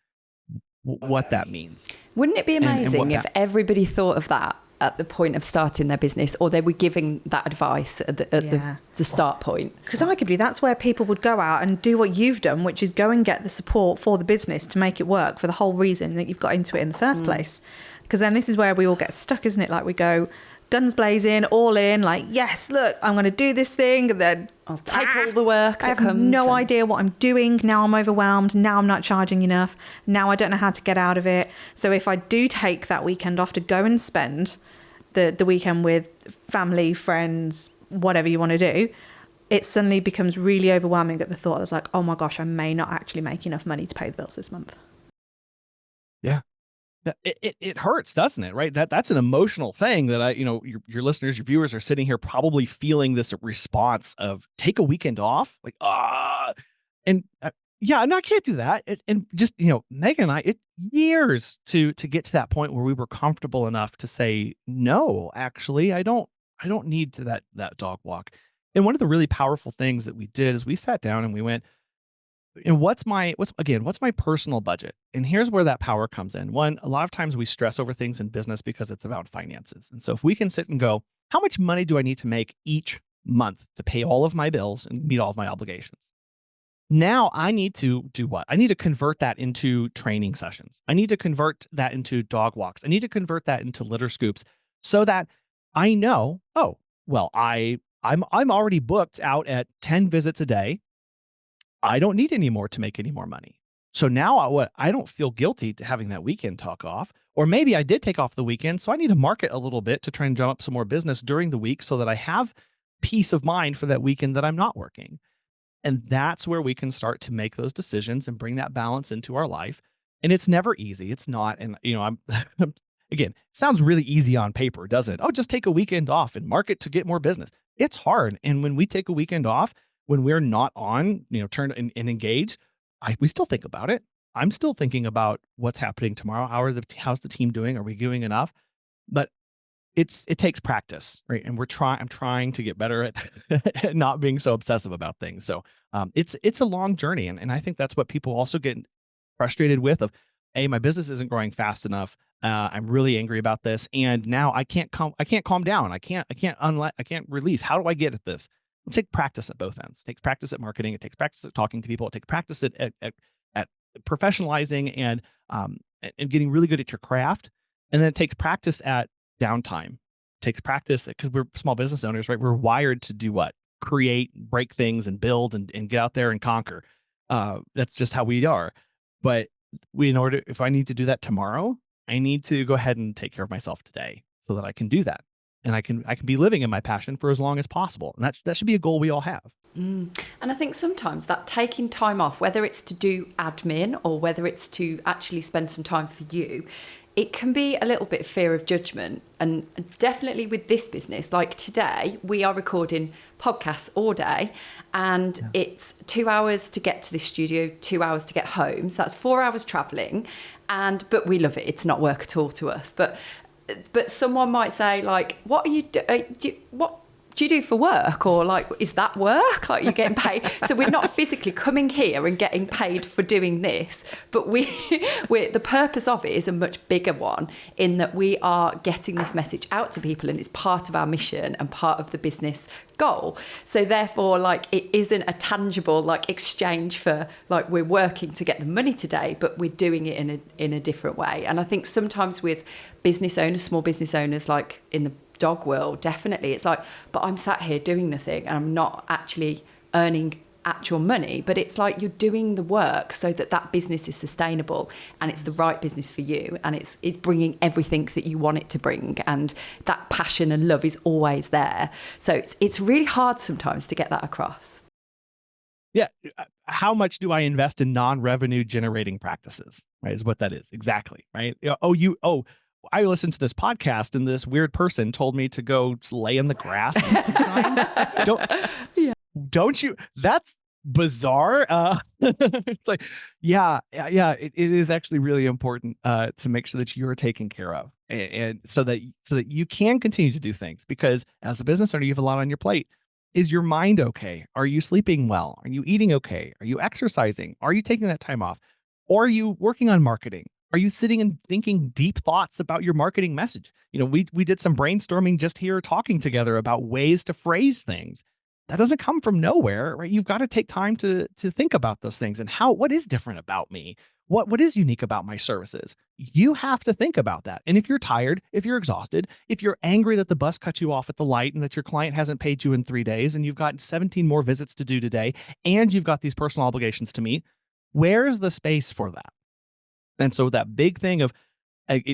what that means. Wouldn't it be amazing if everybody thought of that at the point of starting their business, or they were giving that advice at the start point? Because arguably that's where people would go out and do what you've done, which is go and get the support for the business to make it work for the whole reason that you've got into it in the first place. Because then this is where we all get stuck, isn't it? Like we go guns blazing, all in, like, yes, look, I'm going to do this thing. And then I'll take all the work. I have no idea what I'm doing. Now I'm overwhelmed. Now I'm not charging enough. Now I don't know how to get out of it. So if I do take that weekend off to go and spend the weekend with family, friends, whatever you want to do, it suddenly becomes really overwhelming at the thought of like, oh my gosh, I may not actually make enough money to pay the bills this month. Yeah. It hurts, doesn't it? Right. That's an emotional thing that your listeners, your viewers are sitting here probably feeling this response of take a weekend off, like, and yeah, no, I can't do that. And just, Megan and I, years to get to that point where we were comfortable enough to say, no, actually, I don't need that dog walk. And one of the really powerful things that we did is we sat down and we went, and what's my personal budget? And here's where that power comes in. One, a lot of times we stress over things in business because it's about finances. And so if we can sit and go, how much money do I need to make each month to pay all of my bills and meet all of my obligations? Now I need to do what? I need to convert that into training sessions. I need to convert that into dog walks. I need to convert that into litter scoops so that I know, oh, well, I'm already booked out at 10 visits a day. I don't need any more to make any more money. So now I don't feel guilty to having that weekend talk off, or maybe I did take off the weekend. So I need to market a little bit to try and drum up some more business during the week so that I have peace of mind for that weekend that I'm not working. And that's where we can start to make those decisions and bring that balance into our life. And it's never easy. It's not. And, I'm again, it sounds really easy on paper, doesn't it? Oh, just take a weekend off and market to get more business. It's hard. And when we take a weekend off, when we're not on, turn and engage, we still think about it. I'm still thinking about what's happening tomorrow. How's the team doing? Are we doing enough? But it takes practice, right? And I'm trying to get better at not being so obsessive about things. So it's a long journey, and I think that's what people also get frustrated with. Of, my business isn't growing fast enough. I'm really angry about this, and now I can't calm down. I can't release. How do I get at this? It'll take practice at both ends. It takes practice at marketing. It takes practice at talking to people. It takes practice at professionalizing and getting really good at your craft. And then it takes practice at downtime. It takes practice because we're small business owners, right? We're wired to do what? Create, break things, and build and get out there and conquer. That's just how we are. But if I need to do that tomorrow, I need to go ahead and take care of myself today so that I can do that. And I can be living in my passion for as long as possible. And that should be a goal we all have. And I think sometimes that taking time off, whether it's to do admin or whether it's to actually spend some time for you, it can be a little bit fear of judgment. And definitely with this business, like today, we are recording podcasts all day, and it's 2 hours to get to the studio, 2 hours to get home. So that's 4 hours traveling. But we love it. It's not work at all to us. But someone might say, like, what are you what do you do for work? Or like, is that work? Like, you're getting paid. So we're not physically coming here and getting paid for doing this, but the purpose of it is a much bigger one, in that we are getting this message out to people, and it's part of our mission and part of the business goal. So therefore, like, it isn't a tangible like exchange for like we're working to get the money today, but we're doing it in a different way. And I think sometimes with business owners, small business owners, like in the dog world, definitely it's like, but I'm sat here doing nothing and I'm not actually earning actual money. But it's like you're doing the work so that business is sustainable and it's the right business for you, and it's bringing everything that you want it to bring, and that passion and love is always there. So it's really hard sometimes to get that across. Yeah. How much do I invest in non-revenue generating practices? Right, is what that is exactly. Right. I listened to this podcast and this weird person told me to go lay in the grass. Don't you? That's bizarre. It's like, yeah. It is actually really important to make sure that you're taken care of, and so that you can continue to do things. Because as a business owner, you have a lot on your plate. Is your mind okay? Are you sleeping well? Are you eating okay? Are you exercising? Are you taking that time off? Or are you working on marketing? Are you sitting and thinking deep thoughts about your marketing message? We did some brainstorming just here talking together about ways to phrase things. That doesn't come from nowhere, right? You've got to take time to think about those things and what is different about me? What is unique about my services? You have to think about that. And if you're tired, if you're exhausted, if you're angry that the bus cut you off at the light and that your client hasn't paid you in 3 days and you've got 17 more visits to do today and you've got these personal obligations to meet, where's the space for that? And so that big thing of let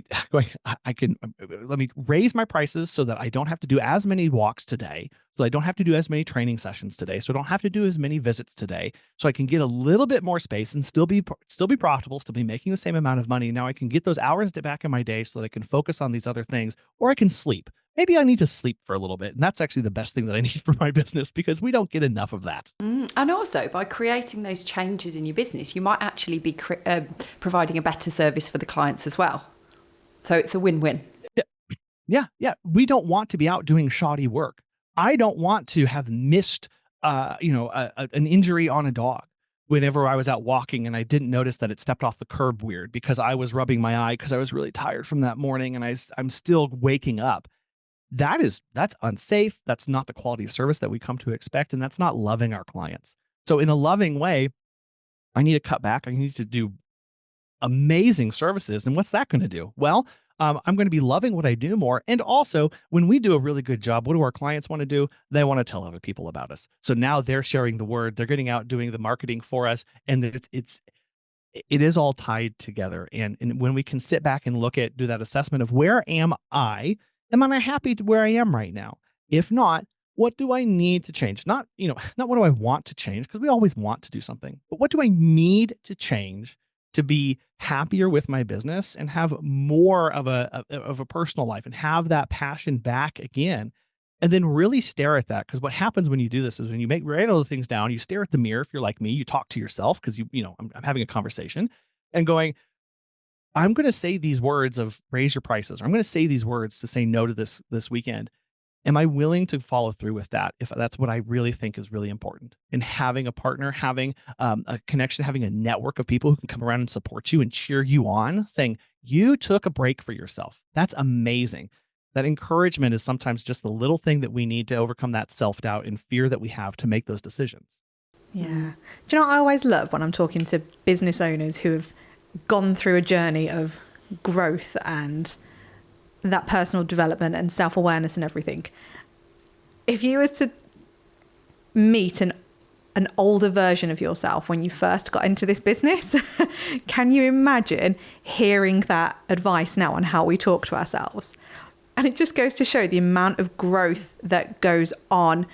me raise my prices so that I don't have to do as many walks today, so I don't have to do as many training sessions today, so I don't have to do as many visits today, so I can get a little bit more space and still be profitable, still be making the same amount of money. Now I can get those hours back in my day so that I can focus on these other things, or I can sleep. Maybe I need to sleep for a little bit, and that's actually the best thing that I need for my business, because we don't get enough of that. And also, by creating those changes in your business, you might actually be providing a better service for the clients as well. So it's a win-win. Yeah. We don't want to be out doing shoddy work. I don't want to have missed, an injury on a dog whenever I was out walking and I didn't notice that it stepped off the curb weird because I was rubbing my eye because I was really tired from that morning and I'm still waking up. That's unsafe. That's not the quality of service that we come to expect, and that's not loving our clients. So in a loving way, I need to cut back. I need to do amazing services. And what's that going to do? Well, I'm going to be loving what I do more. And also, when we do a really good job, what do our clients want to do? They want to tell other people about us. So now they're sharing the word. They're getting out doing the marketing for us. And it is all tied together. And when we can sit back and do that assessment of where am I? Am I happy where I am right now? If not, what do I need to change? Not what do I want to change? Because we always want to do something. But what do I need to change to be happier with my business and have more of a personal life and have that passion back again? And then really stare at that. Because what happens when you do this is when you write all the things down, you stare at the mirror. If you're like me, you talk to yourself because I'm having a conversation and going, I'm going to say these words of raise your prices. Or I'm going to say these words to say no to this weekend. Am I willing to follow through with that if that's what I really think is really important? And having a partner, having a connection, having a network of people who can come around and support you and cheer you on, saying, you took a break for yourself. That's amazing. That encouragement is sometimes just the little thing that we need to overcome that self-doubt and fear that we have to make those decisions. Yeah. Do you know what I always love when I'm talking to business owners who have gone through a journey of growth and that personal development and self-awareness and everything? If you was to meet an older version of yourself when you first got into this business, can you imagine hearing that advice now on how we talk to ourselves? And it just goes to show the amount of growth that goes on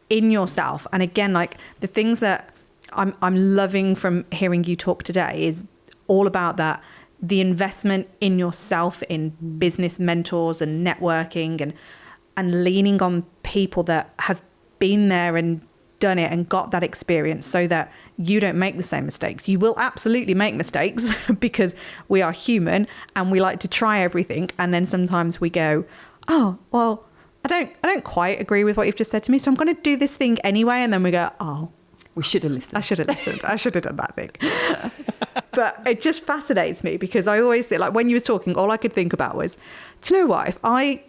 in yourself. And again, like the things that I'm loving from hearing you talk today is all about that, the investment in yourself, in business mentors and networking and leaning on people that have been there and done it and got that experience so that you don't make the same mistakes. You will absolutely make mistakes because we are human and we like to try everything. And then sometimes we go, oh, well, I don't quite agree with what you've just said to me. So I'm going to do this thing anyway. And then we go, oh, we should have listened. I should have listened. I should have done that thing. But it just fascinates me because I always think, like when you were talking, all I could think about was, do you know what? If I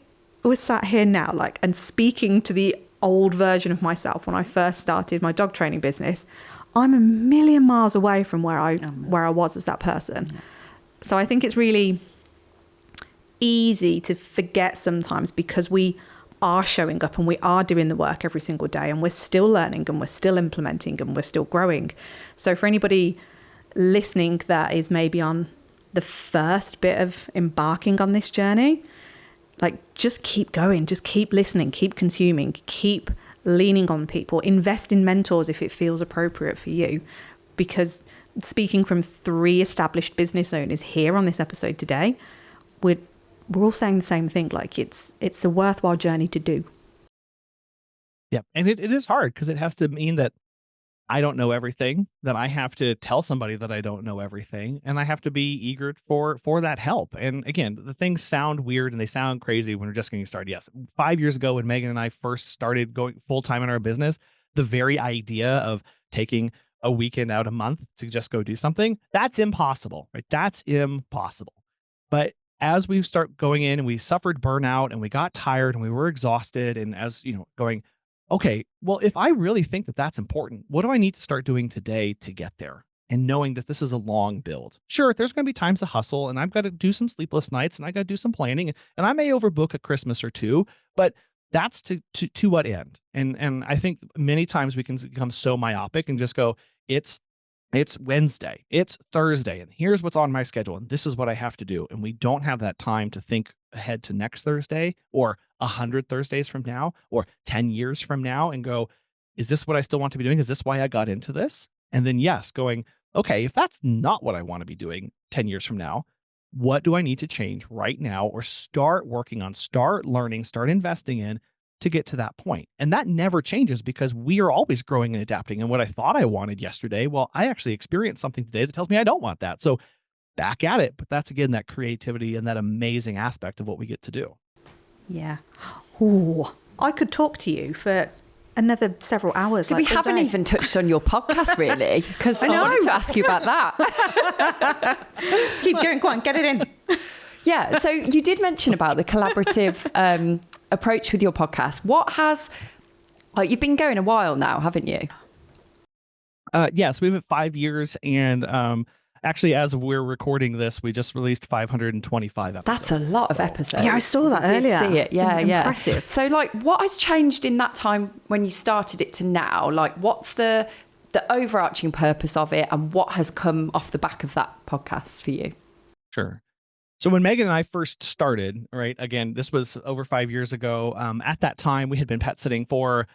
was sat here now, like, and speaking to the old version of myself when I first started my dog training business, I'm a million miles away from where I was as that person. Yeah. So I think it's really easy to forget sometimes because we are showing up and we are doing the work every single day and we're still learning and we're still implementing and we're still growing. So for anybody listening that is maybe on the first bit of embarking on this journey, like just keep going, just keep listening, keep consuming, keep leaning on people, invest in mentors if it feels appropriate for you. Because speaking from 3 established business owners here on this episode today, we're all saying the same thing. Like it's a worthwhile journey to do. Yeah. And it is hard because it has to mean that I don't know everything, that I have to tell somebody that I don't know everything, and I have to be eager for that help. And again, the things sound weird and they sound crazy when we're just getting started. Yes, 5 years ago when Megan and I first started going full-time in our business, the very idea of taking a weekend out a month to just go do something, that's impossible, right? That's impossible. But as we start going in and we suffered burnout and we got tired and we were exhausted, and as going, okay, well, if I really think that that's important, what do I need to start doing today to get there? And knowing that this is a long build. Sure, there's going to be times to hustle and I've got to do some sleepless nights and I got to do some planning and I may overbook a Christmas or two, but that's to what end? And I think many times we can become so myopic and just go, it's Wednesday, it's Thursday, and here's what's on my schedule, and this is what I have to do. And we don't have that time to think ahead to next Thursday or 100 Thursdays from now or 10 years from now and go, is this what I still want to be doing? Is this why I got into this? And then yes, going, okay, if that's not what I want to be doing 10 years from now, what do I need to change right now or start working on, start learning, start investing in to get to that point? And that never changes because we are always growing and adapting. And what I thought I wanted yesterday, well, I actually experienced something today that tells me I don't want that. So back at it. But that's, again, that creativity and that amazing aspect of what we get to do. Yeah. Ooh, I could talk to you for another several hours. So we haven't even touched on your podcast, really, because I wanted to ask you about that. Keep going, go on, get it in. Yeah, so you did mention about the collaborative approach with your podcast. What has, you've been going a while now, haven't you? Yes, we've had 5 years, and actually, as we're recording this, we just released 525 episodes. That's a lot of episodes. Yeah, I saw that earlier. See it. Yeah, yeah. Impressive. So, what has changed in that time when you started it to now? What's the overarching purpose of it, and what has come off the back of that podcast for you? Sure. So when Megan and I first started, right, again, this was over 5 years ago. At that time, we had been pet sitting for,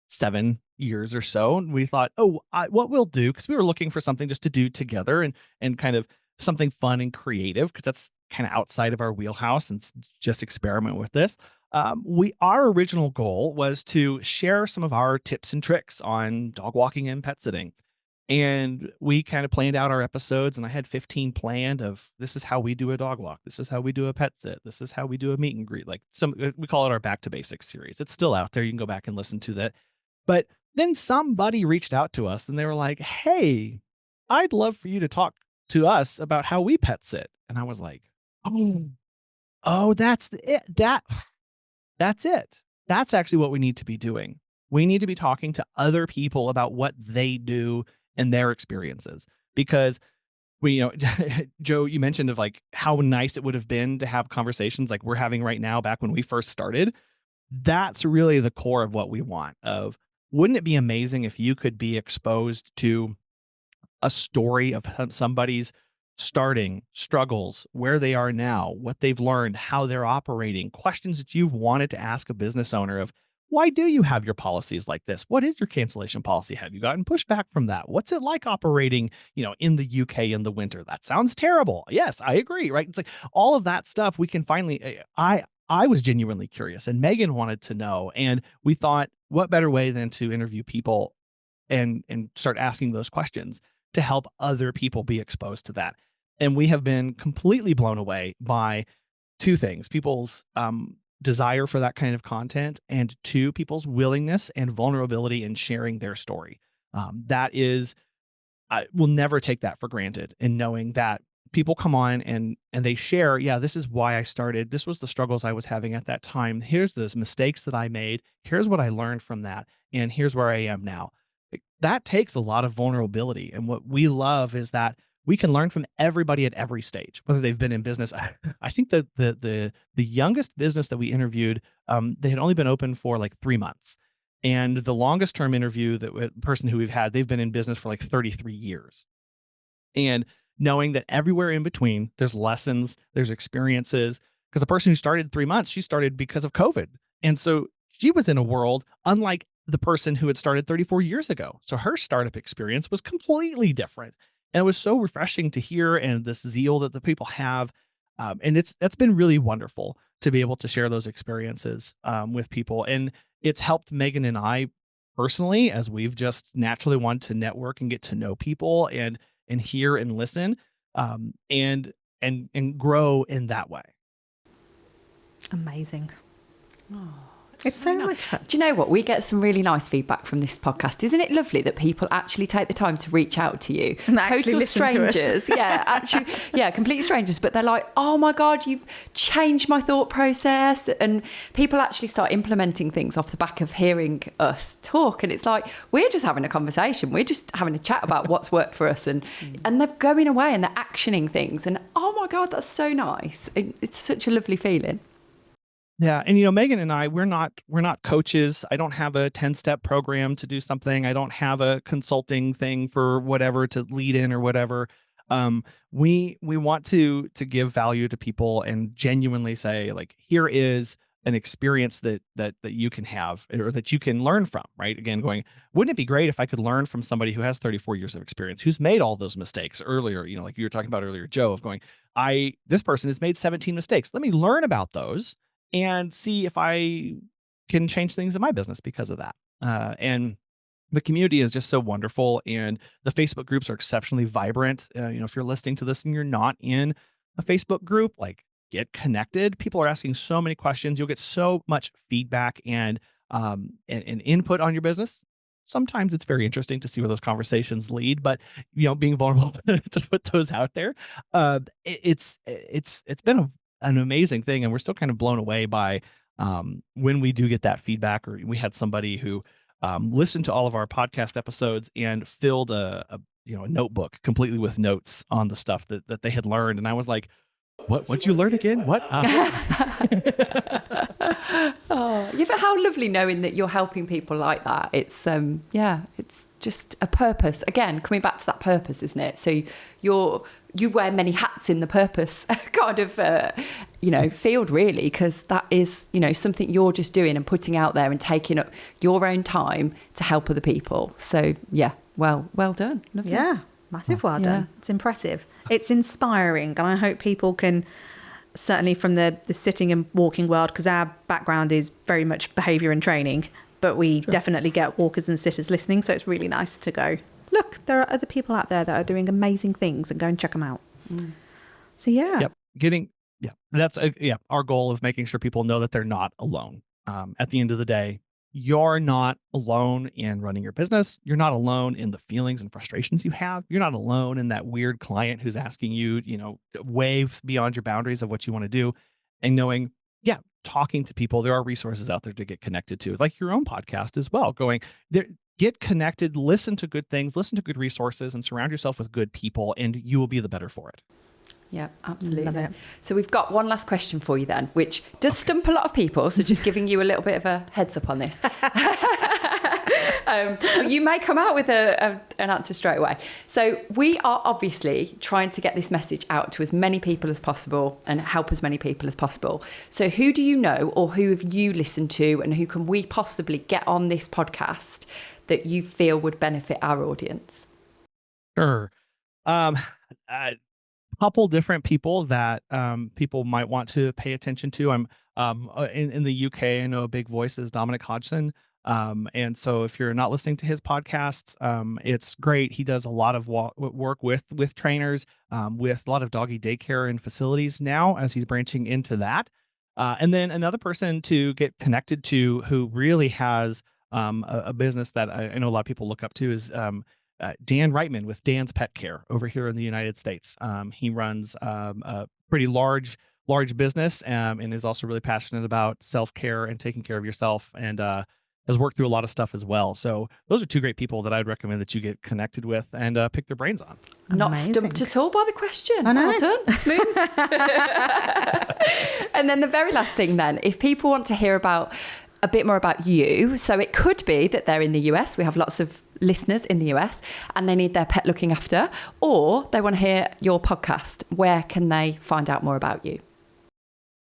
7 years or so. And we thought, what we'll do, because we were looking for something just to do together and kind of something fun and creative, because that's kind of outside of our wheelhouse and just experiment with this. Our original goal was to share some of our tips and tricks on dog walking and pet sitting. And we kind of planned out our episodes, and I had 15 planned of, this is how we do a dog walk. This is how we do a pet sit. This is how we do a meet and greet. We call it our Back to Basics series. It's still out there. You can go back and listen to that. But then somebody reached out to us and they were like, hey, I'd love for you to talk to us about how we pet sit. And I was like, that's it. That's it. That's actually what we need to be doing. We need to be talking to other people about what they do and their experiences, because Joe, you mentioned of how nice it would have been to have conversations like we're having right now back when we first started. That's really the core of what we want. Wouldn't it be amazing if you could be exposed to a story of somebody's starting struggles, where they are now, what they've learned, how they're operating, questions that you've wanted to ask a business owner of, why do you have your policies like this? What is your cancellation policy? Have you gotten pushback from that? What's it like operating, in the UK in the winter? That sounds terrible. Yes, I agree, right? It's like all of that stuff we can finally, I was genuinely curious, and Megan wanted to know. And we thought, what better way than to interview people and start asking those questions to help other people be exposed to that. And we have been completely blown away by two things: people's desire for that kind of content, and two, people's willingness and vulnerability in sharing their story. That is, I will never take that for granted, in knowing that people come on and they share, yeah, this is why I started. This was the struggles I was having at that time. Here's those mistakes that I made. Here's what I learned from that. And here's where I am now. That takes a lot of vulnerability. And what we love is that we can learn from everybody at every stage, whether they've been in business. I think that the youngest business that we interviewed, they had only been open for like 3 months. And the longest term interview, person who we've had, they've been in business for like 33 years. And knowing that everywhere in between, there's lessons, there's experiences. Because the person who started 3 months, she started because of COVID. And so she was in a world unlike the person who had started 34 years ago. So her startup experience was completely different. And it was so refreshing to hear, and this zeal that the people have. And that's been really wonderful to be able to share those experiences with people. And it's helped Megan and I personally, as we've just naturally wanted to network and get to know people and hear and listen, and grow in that way. Amazing. Oh, It's so much fun. Do you know what? We get some really nice feedback from this podcast. Isn't it lovely that people actually take the time to reach out to you? And actually Total listen to us. strangers. Yeah, actually, yeah, complete strangers. But they're like, oh my God, you've changed my thought process. And people actually start implementing things off the back of hearing us talk. And it's like, we're just having a conversation. We're just having a chat about what's worked for us. And they're going away and they're actioning things. And oh my God, that's so nice. It's such a lovely feeling. Yeah. And, Megan and I, we're not coaches. I don't have a 10-step program to do something. I don't have a consulting thing for whatever to lead in or whatever. We want to give value to people and genuinely say, like, here is an experience that you can have, or that you can learn from, right? Again, wouldn't it be great if I could learn from somebody who has 34 years of experience, who's made all those mistakes earlier, like you were talking about earlier, Joe, of this person has made 17 mistakes. Let me learn about those and see if I can change things in my business because of that. And the community is just so wonderful, and the Facebook groups are exceptionally vibrant. If you're listening to this and you're not in a Facebook group, like, get connected. People are asking so many questions. You'll get so much feedback and input on your business. Sometimes it's very interesting to see where those conversations lead, but being vulnerable to put those out there, it's been an amazing thing, and we're still kind of blown away by when we do get that feedback. Or we had somebody who listened to all of our podcast episodes and filled a notebook completely with notes on the stuff that they had learned, and I was like, what'd you learn again? What? Oh, yeah, but how lovely knowing that you're helping people like that. It's it's just a purpose. Again, coming back to that purpose, isn't it? So you wear many hats in the purpose kind of field, really, because that is something you're just doing and putting out there and taking up your own time to help other people. So yeah, well done. Lovely. Yeah, massive well done. It's impressive. It's inspiring, and I hope people can, certainly from the sitting and walking world, because our background is very much behaviour and training, but we definitely get walkers and sitters listening, so it's really nice to go, look, there are other people out there that are doing amazing things, and go and check them out. So yeah. Yep. That's our goal of making sure people know that they're not alone. At the end of the day, you're not alone in running your business. You're not alone in the feelings and frustrations you have. You're not alone in that weird client who's asking you, way beyond your boundaries of what you want to do. And knowing, talking to people, there are resources out there to get connected to, like your own podcast as well. Going there, get connected, listen to good things, listen to good resources, and surround yourself with good people, and you will be the better for it. Yeah, absolutely. Love it. So we've got one last question for you then, which does stump a lot of people. So just giving you a little bit of a heads up on this. But you may come out with an answer straight away. So we are obviously trying to get this message out to as many people as possible and help as many people as possible. So who do you know, or who have you listened to, and who can we possibly get on this podcast that you feel would benefit our audience? Sure. Couple different people that people might want to pay attention to. I'm in the UK. I know a big voice is Dominic Hodgson. And so if you're not listening to his podcasts, it's great. He does a lot of work with trainers, with a lot of doggy daycare and facilities now, as he's branching into that. And then another person to get connected to who really has a business that I know a lot of people look up to is Dan Reitman with Dan's Pet Care over here in the United States. He runs a pretty large business and is also really passionate about self-care and taking care of yourself, and has worked through a lot of stuff as well. So those are two great people that I'd recommend that you get connected with and pick their brains on. Not Amazing. stumped at all by the question. I know. Well done. Smooth. And then the very last thing then, if people want to hear about a bit more about you, so it could be that they're in the US, we have lots of listeners in the US, and they need their pet looking after, or they want to hear your podcast, where can they find out more about you?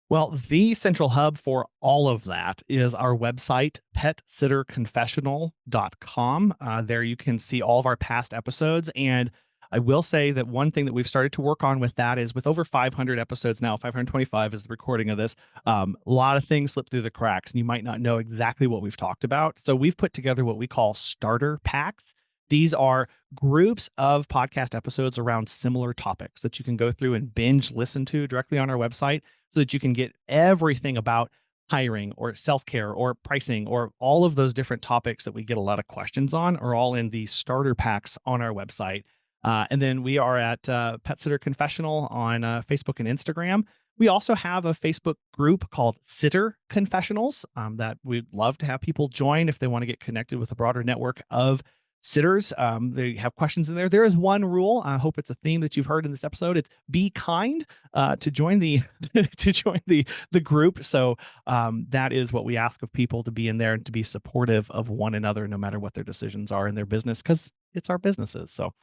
Well, the central hub for all of that is our website, petsitterconfessional.com. There you can see all of our past episodes. And I will say that one thing that we've started to work on with that is with over 500 episodes now, 525 is the recording of this, a lot of things slip through the cracks and you might not know exactly what we've talked about. So we've put together what we call starter packs. These are groups of podcast episodes around similar topics that you can go through and binge listen to directly on our website so that you can get everything about hiring or self-care or pricing or all of those different topics that we get a lot of questions on are all in the starter packs on our website. And then we are at Pet Sitter Confessional on Facebook and Instagram. We also have a Facebook group called Sitter Confessionals that we'd love to have people join if they want to get connected with a broader network of sitters. They have questions in there. There is one rule. I hope it's a theme that you've heard in this episode. It's be kind to join the the group. So that is what we ask of people, to be in there and to be supportive of one another, no matter what their decisions are in their business, because it's our businesses. So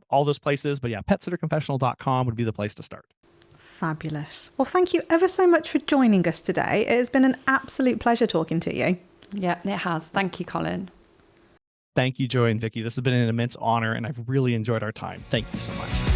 all those places. But petsitterconfessional.com would be the place to start. Fabulous. Well, thank you ever so much for joining us today. It has been an absolute pleasure talking to you. Yeah, it has. Thank you, Colin. Thank you, Joy and Vicky. This has been an immense honor, and I've really enjoyed our time. Thank you so much.